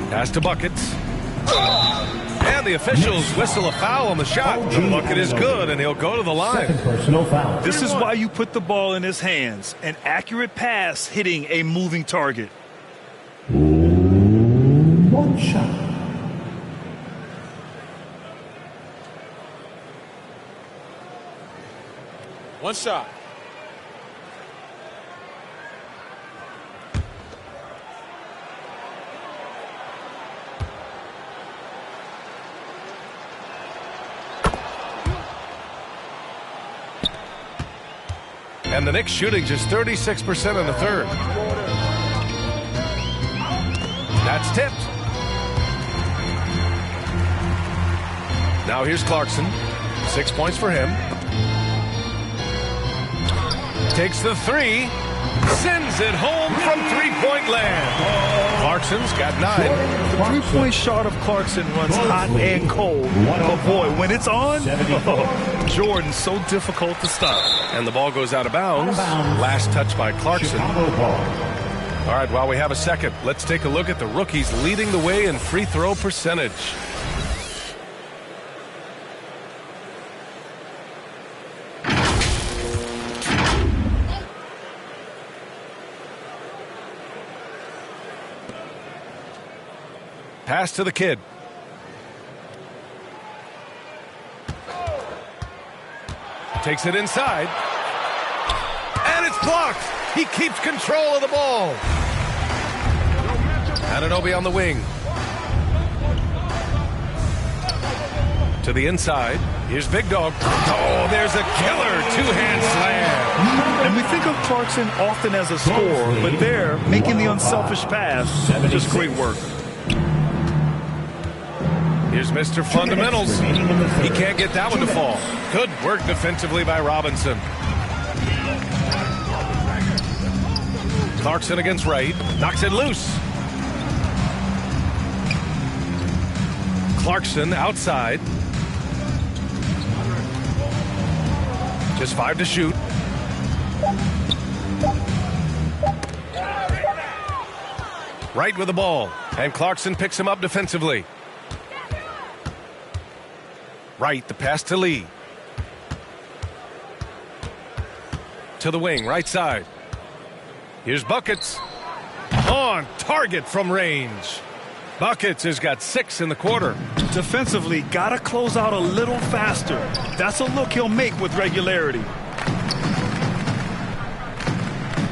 Pass to Buckets. And the officials whistle a foul on the shot. The bucket is good, and he'll go to the line. Personal foul. This is why you put the ball in his hands. An accurate pass hitting a moving target. One shot. One shot. And the Knicks shooting just 36% in the third. That's tipped. Now here's Clarkson. 6 points for him. Takes the three. Sends it home from three-point land. Clarkson's got 9. The three-point shot of Clarkson runs hot and cold. But boy, when it's on, Jordan's so difficult to stop. And the ball goes out of bounds. Last touch by Clarkson. All right, while we have a second, let's take a look at the rookies leading the way in free throw percentage. Pass to the kid. Takes it inside. And it's blocked. He keeps control of the ball. Anunoby on the wing. To the inside. Here's Big Dog. Oh, there's a killer two-hand slam. And we think of Clarkson often as a scorer, but there, making the unselfish pass, just great work. Here's Mr. Fundamentals. He can't get that one to fall. Good work defensively by Robinson. Clarkson against Wright. Knocks it loose. Clarkson outside. Just 5 to shoot. Wright with the ball. And Clarkson picks him up defensively. Wright, the pass to Lee. To the wing, right side. Here's Buckets. On target from range. Buckets has got 6 in the quarter. Defensively, got to close out a little faster. That's a look he'll make with regularity.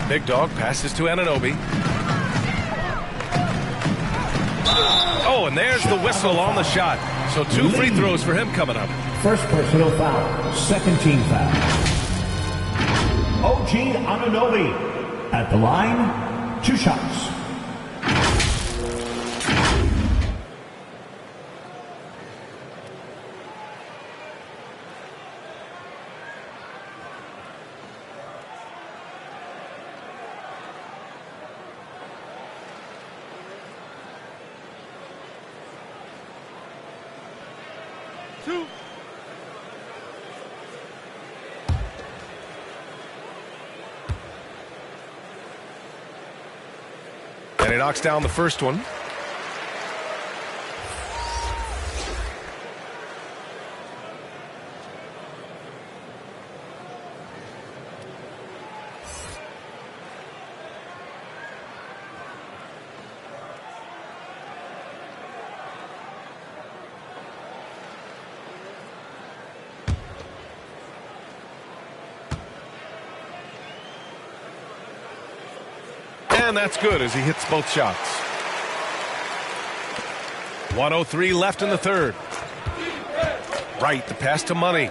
Big Dog passes to Anunoby. Oh, and there's the whistle on the shot. So 2 free throws for him coming up. First personal foul. Second team foul. OG Anunoby. At the line, 2 shots. And he knocks down the first one. And that's good as he hits both shots. 1:03 left in the third. Right, the pass to Money.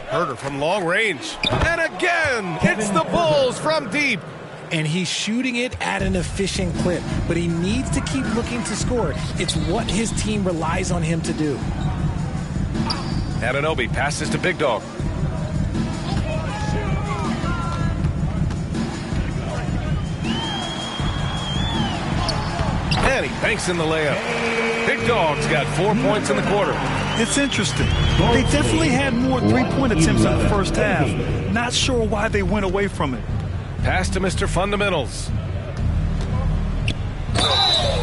Herder from long range. And again, it's the Bulls from deep. And he's shooting it at an efficient clip, but he needs to keep looking to score. It's what his team relies on him to do. Anunoby passes to Big Dog. And he banks in the layup. Big Dog's got 4 points in the quarter. It's interesting. They definitely had more three-point attempts in the first half. Not sure why they went away from it. Pass to Mr. Fundamentals.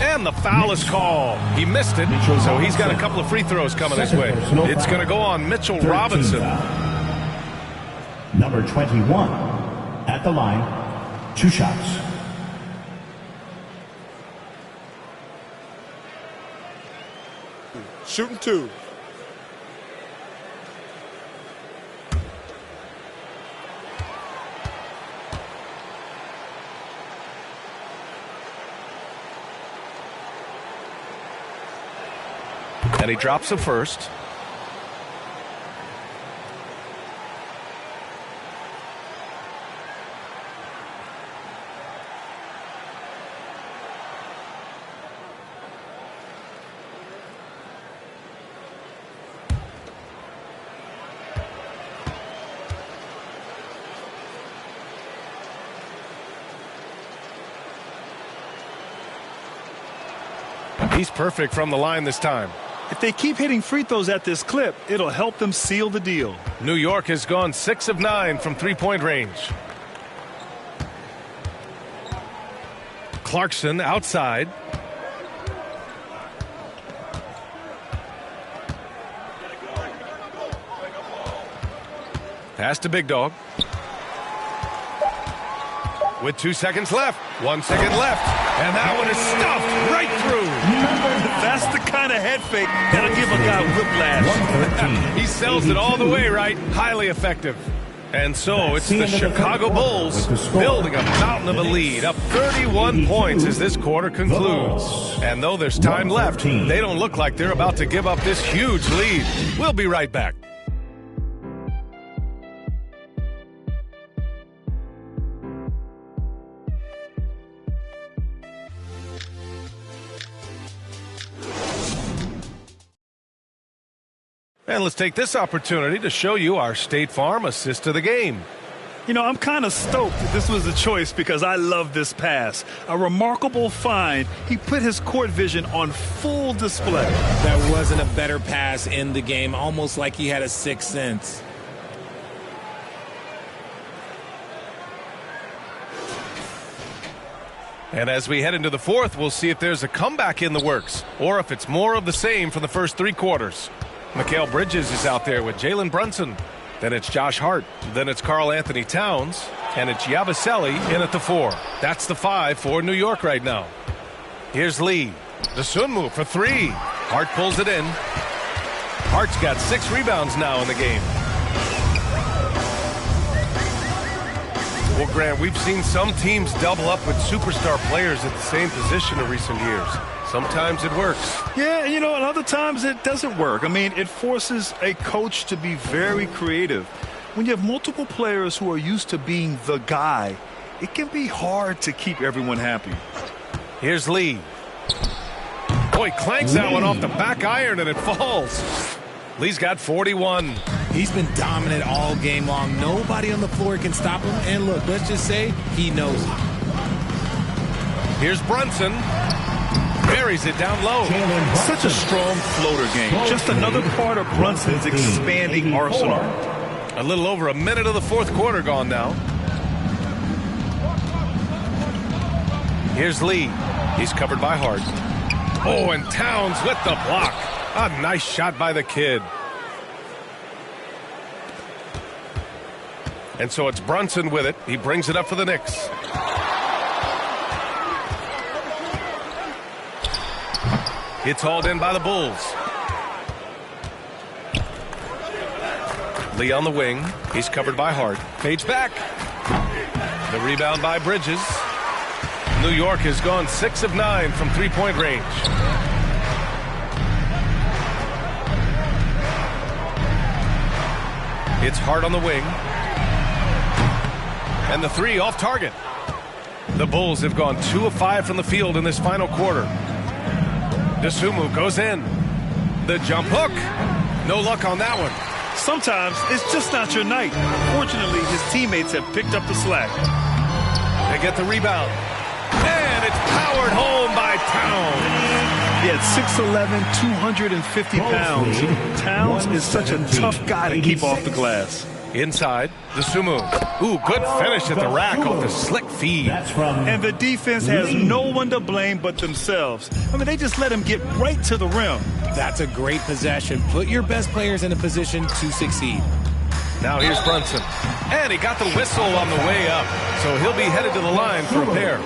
And the foul is called. He missed it, so he's got a couple of free throws coming his way. It's going to go on Mitchell Robinson. Number 21 at the line, 2 shots. Shooting 2. And he drops the first. He's perfect from the line this time. If they keep hitting free throws at this clip, it'll help them seal the deal. New York has gone 6 of 9 from three-point range. Clarkson outside. Pass to Big Dog. With 2 seconds left. 1 second left. And that one is stuffed right through. That's the kind of head fake that'll give a guy whiplash. He sells it all the way, right? Highly effective. And so it's the Chicago Bulls building a mountain of a lead, up 31 points as this quarter concludes. And though there's time left, they don't look like they're about to give up this huge lead. We'll be right back. And let's take this opportunity to show you our State Farm assist to the game. You know, I'm kind of stoked that this was a choice because I love this pass. A remarkable find. He put his court vision on full display. That wasn't a better pass in the game, almost like he had a sixth sense. And as we head into the fourth, we'll see if there's a comeback in the works or if it's more of the same from the first 3 quarters. Mikal Bridges is out there with Jalen Brunson. Then it's Josh Hart. Then it's Karl Anthony Towns. And it's Yabusele in at the 4. That's the 5 for New York right now. Here's Lee. The Sun move for 3. Hart pulls it in. Hart's got 6 rebounds now in the game. Well, Grant, we've seen some teams double up with superstar players at the same position in recent years. Sometimes it works. Yeah, you know, and other times it doesn't work. I mean, it forces a coach to be very creative. When you have multiple players who are used to being the guy, it can be hard to keep everyone happy. Here's Lee. Boy, clanks that one off the back iron and it falls. Lee's got 41. He's been dominant all game long. Nobody on the floor can stop him. And look, let's just say he knows it. Here's Brunson. Buries it down low. Such a strong floater game. Just another part of Brunson's expanding arsenal. A little over a minute of the fourth quarter gone now. Here's Lee. He's covered by Hart. Oh, and Towns with the block. A nice shot by the kid. And so it's Brunson with it. He brings it up for the Knicks. It's hauled in by the Bulls. Lee on the wing. He's covered by Hart. Fades back. The rebound by Bridges. New York has gone 6 of 9 from three-point range. It's Hart on the wing. And the three off target. The Bulls have gone 2 of 5 from the field in this final quarter. Dosunmu goes in. The jump hook. No luck on that one. Sometimes it's just not your night. Fortunately, his teammates have picked up the slack. They get the rebound. And it's powered home by Towns. He had 6'11", 250 pounds. Towns is such a tough guy to keep off the glass. Inside, Dosunmu. Ooh, good finish at the rack off the slick feed. And the defense has no one to blame but themselves. I mean, they just let him get right to the rim. That's a great possession. Put your best players in a position to succeed. Now here's Brunson. And he got the whistle on the way up. So he'll be headed to the line for a pair.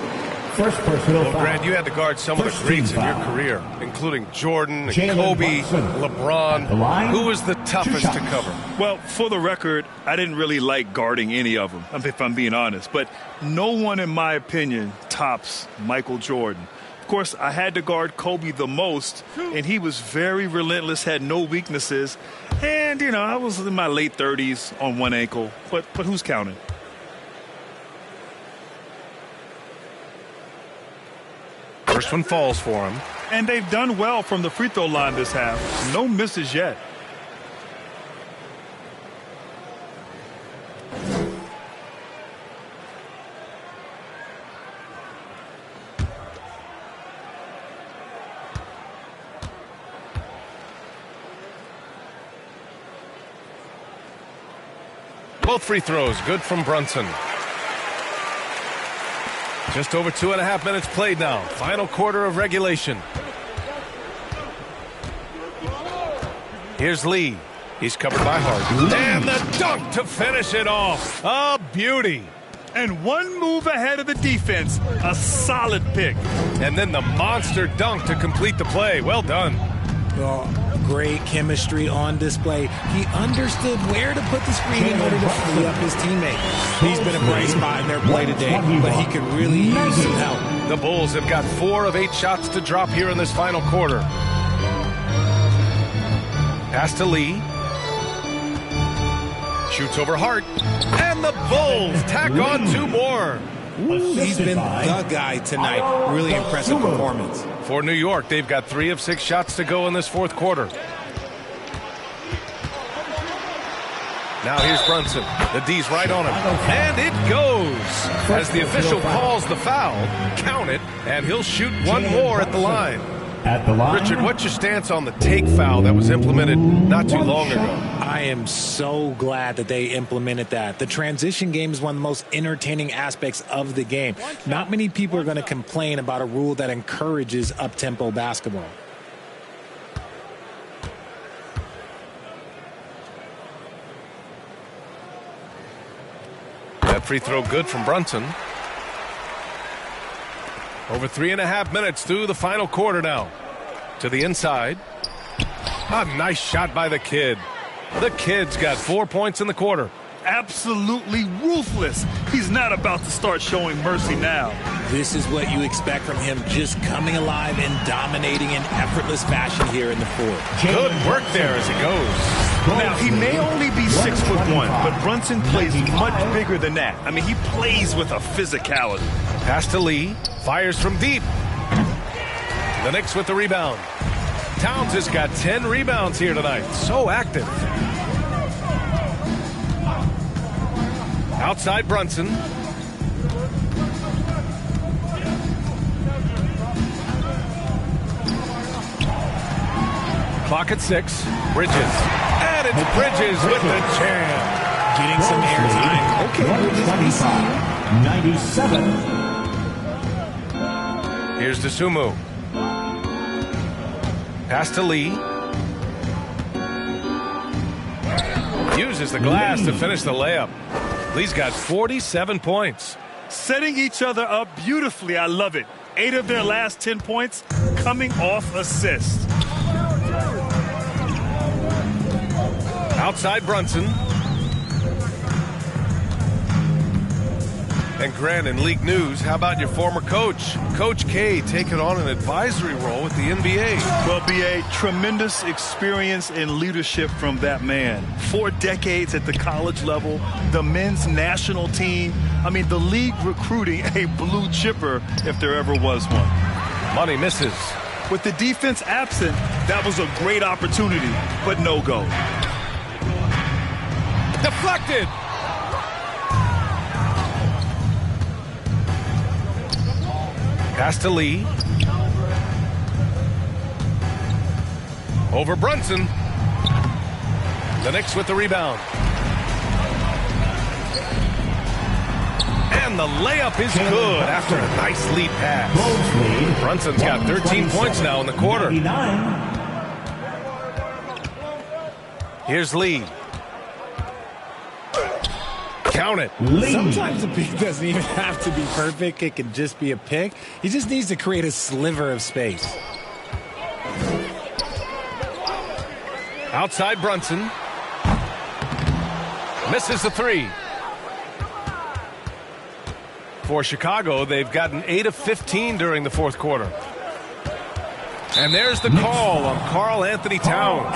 First personal Well, foul. Grant, you had to guard some of the greats in your career, including Jordan, Kobe, LeBron. Who was the toughest to cover? Well, for the record, I didn't really like guarding any of them, if I'm being honest. But no one, in my opinion, tops Michael Jordan. Of course, I had to guard Kobe the most, and he was very relentless, had no weaknesses. And, you know, I was in my late 30s on one ankle. But who's counting? First one falls for him. And they've done well from the free throw line this half. No misses yet. Both free throws good from Brunson. Just over 2.5 minutes played now. Final quarter of regulation. Here's Lee. He's covered by Hart. And the dunk to finish it off. A beauty. And one move ahead of the defense. A solid pick. And then the monster dunk to complete the play. Well done. Oh, great chemistry on display. He understood where to put the screen in order to free up his teammate. He's been a bright spot in their play today, but he could really use some help. The Bulls have got 4 of 8 shots to drop here in this final quarter. Pass to Lee. Shoots over Hart. And the Bulls tack on 2 more. He's been the guy tonight. Really impressive performance. For New York, they've got 3 of 6 shots to go in this fourth quarter. Now here's Brunson. The D's right on him. And it goes. As the official calls the foul, count it, and he'll shoot 1 more at the line. Richard, what's your stance on the take foul that was implemented not too long ago? I am so glad that they implemented that. The transition game is one of the most entertaining aspects of the game. Not many people are going to complain about a rule that encourages up-tempo basketball. That free throw good from Brunson. Over 3.5 minutes through the final quarter now. To the inside. A nice shot by the kid. The kid's got 4 points in the quarter. Absolutely ruthless. He's not about to start showing mercy now. This is what you expect from him, just coming alive and dominating in effortless fashion here in the fourth. Good work there as he goes. Now, he may only be 6'1", but Brunson plays much bigger than that. I mean, he plays with a physicality. Pass to Lee. Fires from deep. The Knicks with the rebound. Towns has got 10 rebounds here tonight. So active. Outside Brunson. Clock at 6. Bridges. And it's Bridges with the jam. Getting some airtime. Okay, 97. Here's Dosunmu. Pass to Lee. Uses the glass to finish the layup. Lee's got 47 points. Setting each other up beautifully. I love it. 8 of their last 10 points coming off assists. Outside Brunson. And Grant, in league news, how about your former coach? Coach K taking on an advisory role with the NBA. Well, B.A., tremendous experience and leadership from that man. 4 decades at the college level, the men's national team. I mean, the league recruiting a blue chipper if there ever was one. Money misses. With the defense absent, that was a great opportunity, but no go. Deflected. Pass to Lee. Over Brunson. The Knicks with the rebound. And the layup is good after a nice lead pass. Brunson's got 13 points now in the quarter. Here's Lee. Count it. Sometimes the pick doesn't even have to be perfect. It can just be a pick. He just needs to create a sliver of space. Outside Brunson. Misses the 3. For Chicago, they've gotten 8 of 15 during the fourth quarter. And there's the call on Karl Anthony Towns.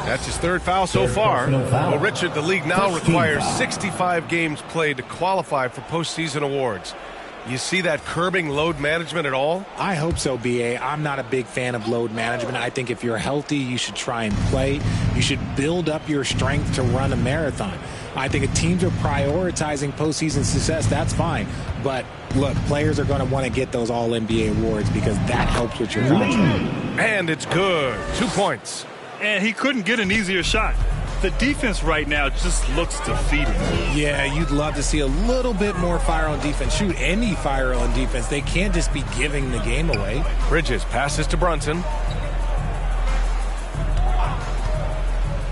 That's his 3rd foul so far. Well, Richard, the league now requires 65 games played to qualify for postseason awards. You see that curbing load management at all? I hope so, B.A. I'm not a big fan of load management. I think if you're healthy, you should try and play. You should build up your strength to run a marathon. I think if teams are prioritizing postseason success, that's fine. But, look, players are going to want to get those All-NBA awards because that helps with your contract. And it's good. 2 points. And he couldn't get an easier shot. The defense right now just looks defeated. Yeah, you'd love to see a little bit more fire on defense. Shoot, any fire on defense. They can't just be giving the game away. Bridges passes to Brunson.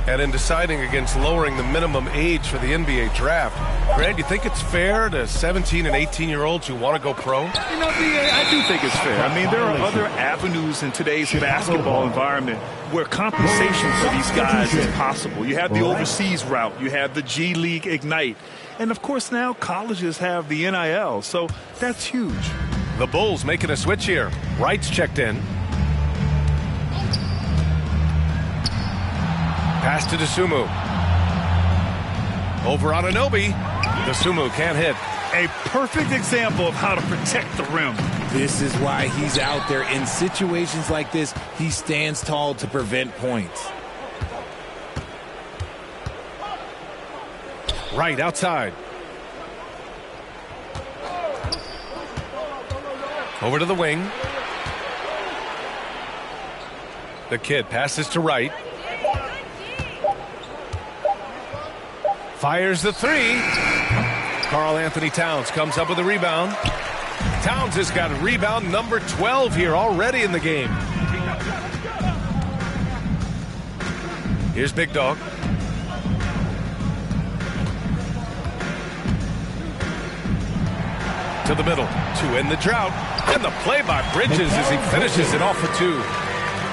And in deciding against lowering the minimum age for the NBA draft, Grant, you think it's fair to 17 and 18-year-olds who want to go pro? You know, I do think it's fair. I mean, there are other avenues in today's basketball environment where compensation for these guys is possible. You have the overseas route. You have the G League Ignite. And, of course, now colleges have the NIL. So that's huge. The Bulls making a switch here. Wright's checked in. Pass to Dosunmu. Over Anunoby. Dosunmu can't hit. A perfect example of how to protect the rim. This is why he's out there. In situations like this, he stands tall to prevent points. Right outside. Over to the wing. The kid passes to Wright. Fires the 3. Karl Anthony Towns comes up with a rebound. Towns has got rebound number 12 here already in the game. Here's Big Dog. To the middle to end the drought. And the play by Bridges as he finishes it off for 2.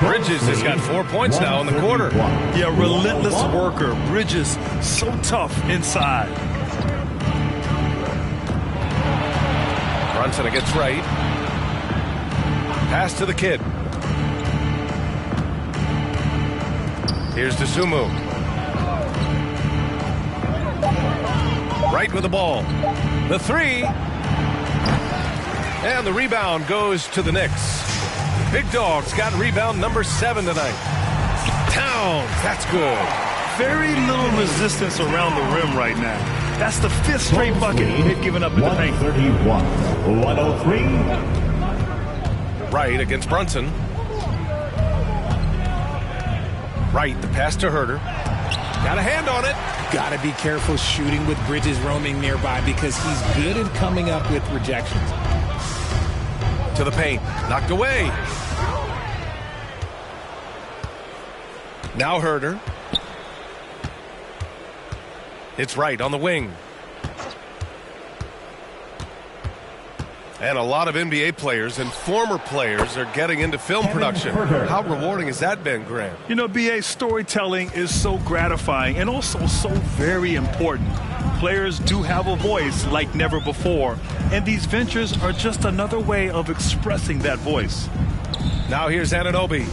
Bridges has got 4 points now in the quarter. Yeah, relentless worker. Bridges, so tough inside. Brunson against Wright. Pass to the kid. Here's Dosunmu. Wright with the ball. The 3. And the rebound goes to the Knicks. Big Dog's got rebound number 7 tonight. Towns, that's good. Very little resistance around the rim right now. That's the 5th straight bucket they've given up in the paint. 131-103. Wright against Brunson. Wright, the pass to Herter. Got a hand on it. Got to be careful shooting with Bridges roaming nearby because he's good at coming up with rejections. To the paint. Knocked away. Now Herter. It's Wright on the wing. And a lot of NBA players and former players are getting into film production. How rewarding has that been, Graham? You know, BA, storytelling is so gratifying and also so very important. players do have a voice like never before, and these ventures are just another way of expressing that voice. Now here's Anunoby.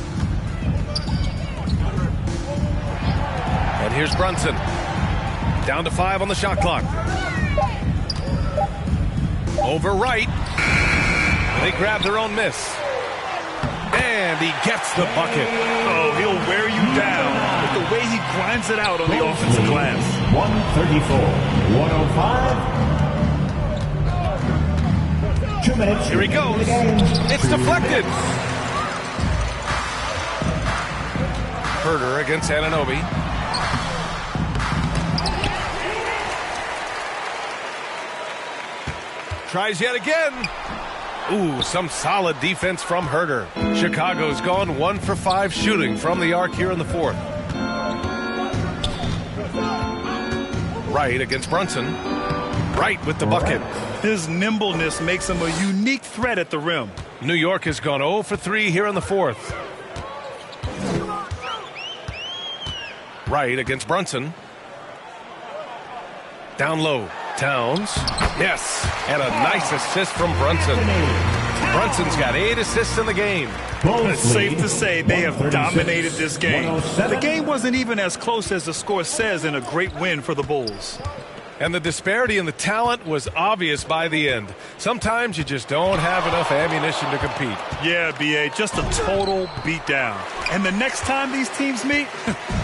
And here's Brunson. Down to 5 on the shot clock. Over Wright. They grab their own miss. And he gets the bucket. Oh, he'll wear you down with the way he grinds it out on the offensive glass. 134, 105. 2 minutes. Here he goes. It's deflected. Herder against Anunoby. Tries yet again. Ooh, some solid defense from Herder. Chicago's gone 1 for 5 shooting from the arc here in the fourth. Wright against Brunson. Wright with the bucket. His nimbleness makes him a unique threat at the rim. New York has gone 0 for 3 here in the fourth. Wright against Brunson. Down low. Towns. Yes. And a nice assist from Brunson. Brunson's got 8 assists in the game. It's safe to say they have dominated this game. The game wasn't even as close as the score says in a great win for the Bulls. And the disparity in the talent was obvious by the end. Sometimes you just don't have enough ammunition to compete. Yeah, B.A., just a total beatdown. And the next time these teams meet,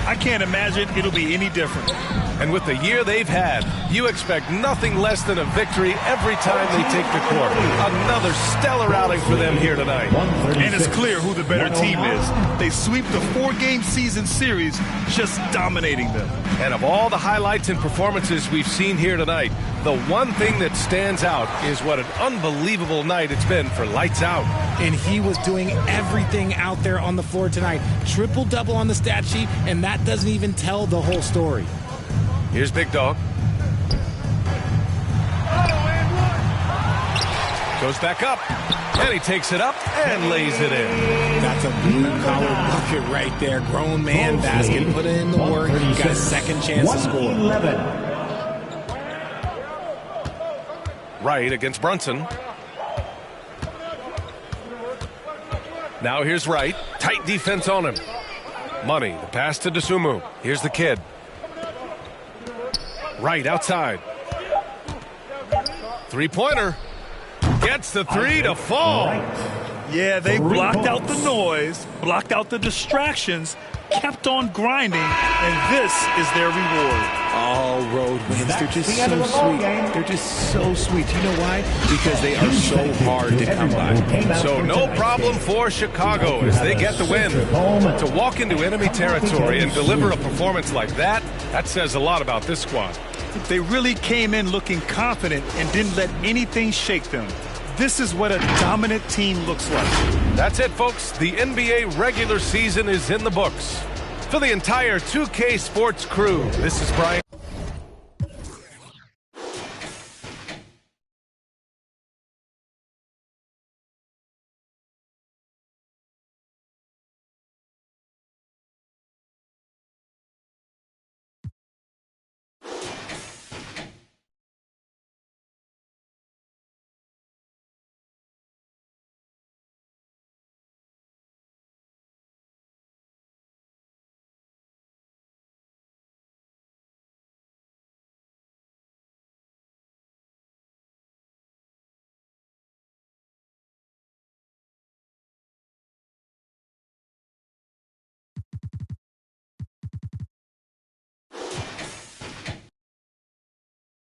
I can't imagine it'll be any different. And with the year they've had, you expect nothing less than a victory every time they take the court. Another stellar outing for them here tonight. And it's clear who the better team is. They sweep the 4-game season series, just dominating them. And of all the highlights and performances we've seen here tonight, the one thing that stands out is what an unbelievable night it's been for Lights Out. And he was doing everything out there on the floor tonight. Triple-double on the stat sheet, and that doesn't even tell the whole story. Here's Big Dog. Goes back up, and he takes it up and lays it in. That's a blue-collar bucket right there. Grown man basket. Put in the work. Got a second chance to score. Wright against Brunson. Now here's Wright. Tight defense on him. Money. The pass to Dosunmu. Here's the kid. Wright outside. Three-pointer. Gets the 3 to fall. Yeah, they blocked out the noise, blocked out the distractions, kept on grinding, and this is their reward. All road wins. They're just so sweet. They're just so sweet. You know why? Because they are so hard to come by. So no problem for Chicago as they get the win. To walk into enemy territory and deliver a performance like that, that says a lot about this squad. They really came in looking confident and didn't let anything shake them. This is what a dominant team looks like. That's it, folks. The NBA regular season is in the books. For the entire 2K Sports crew, this is Brian.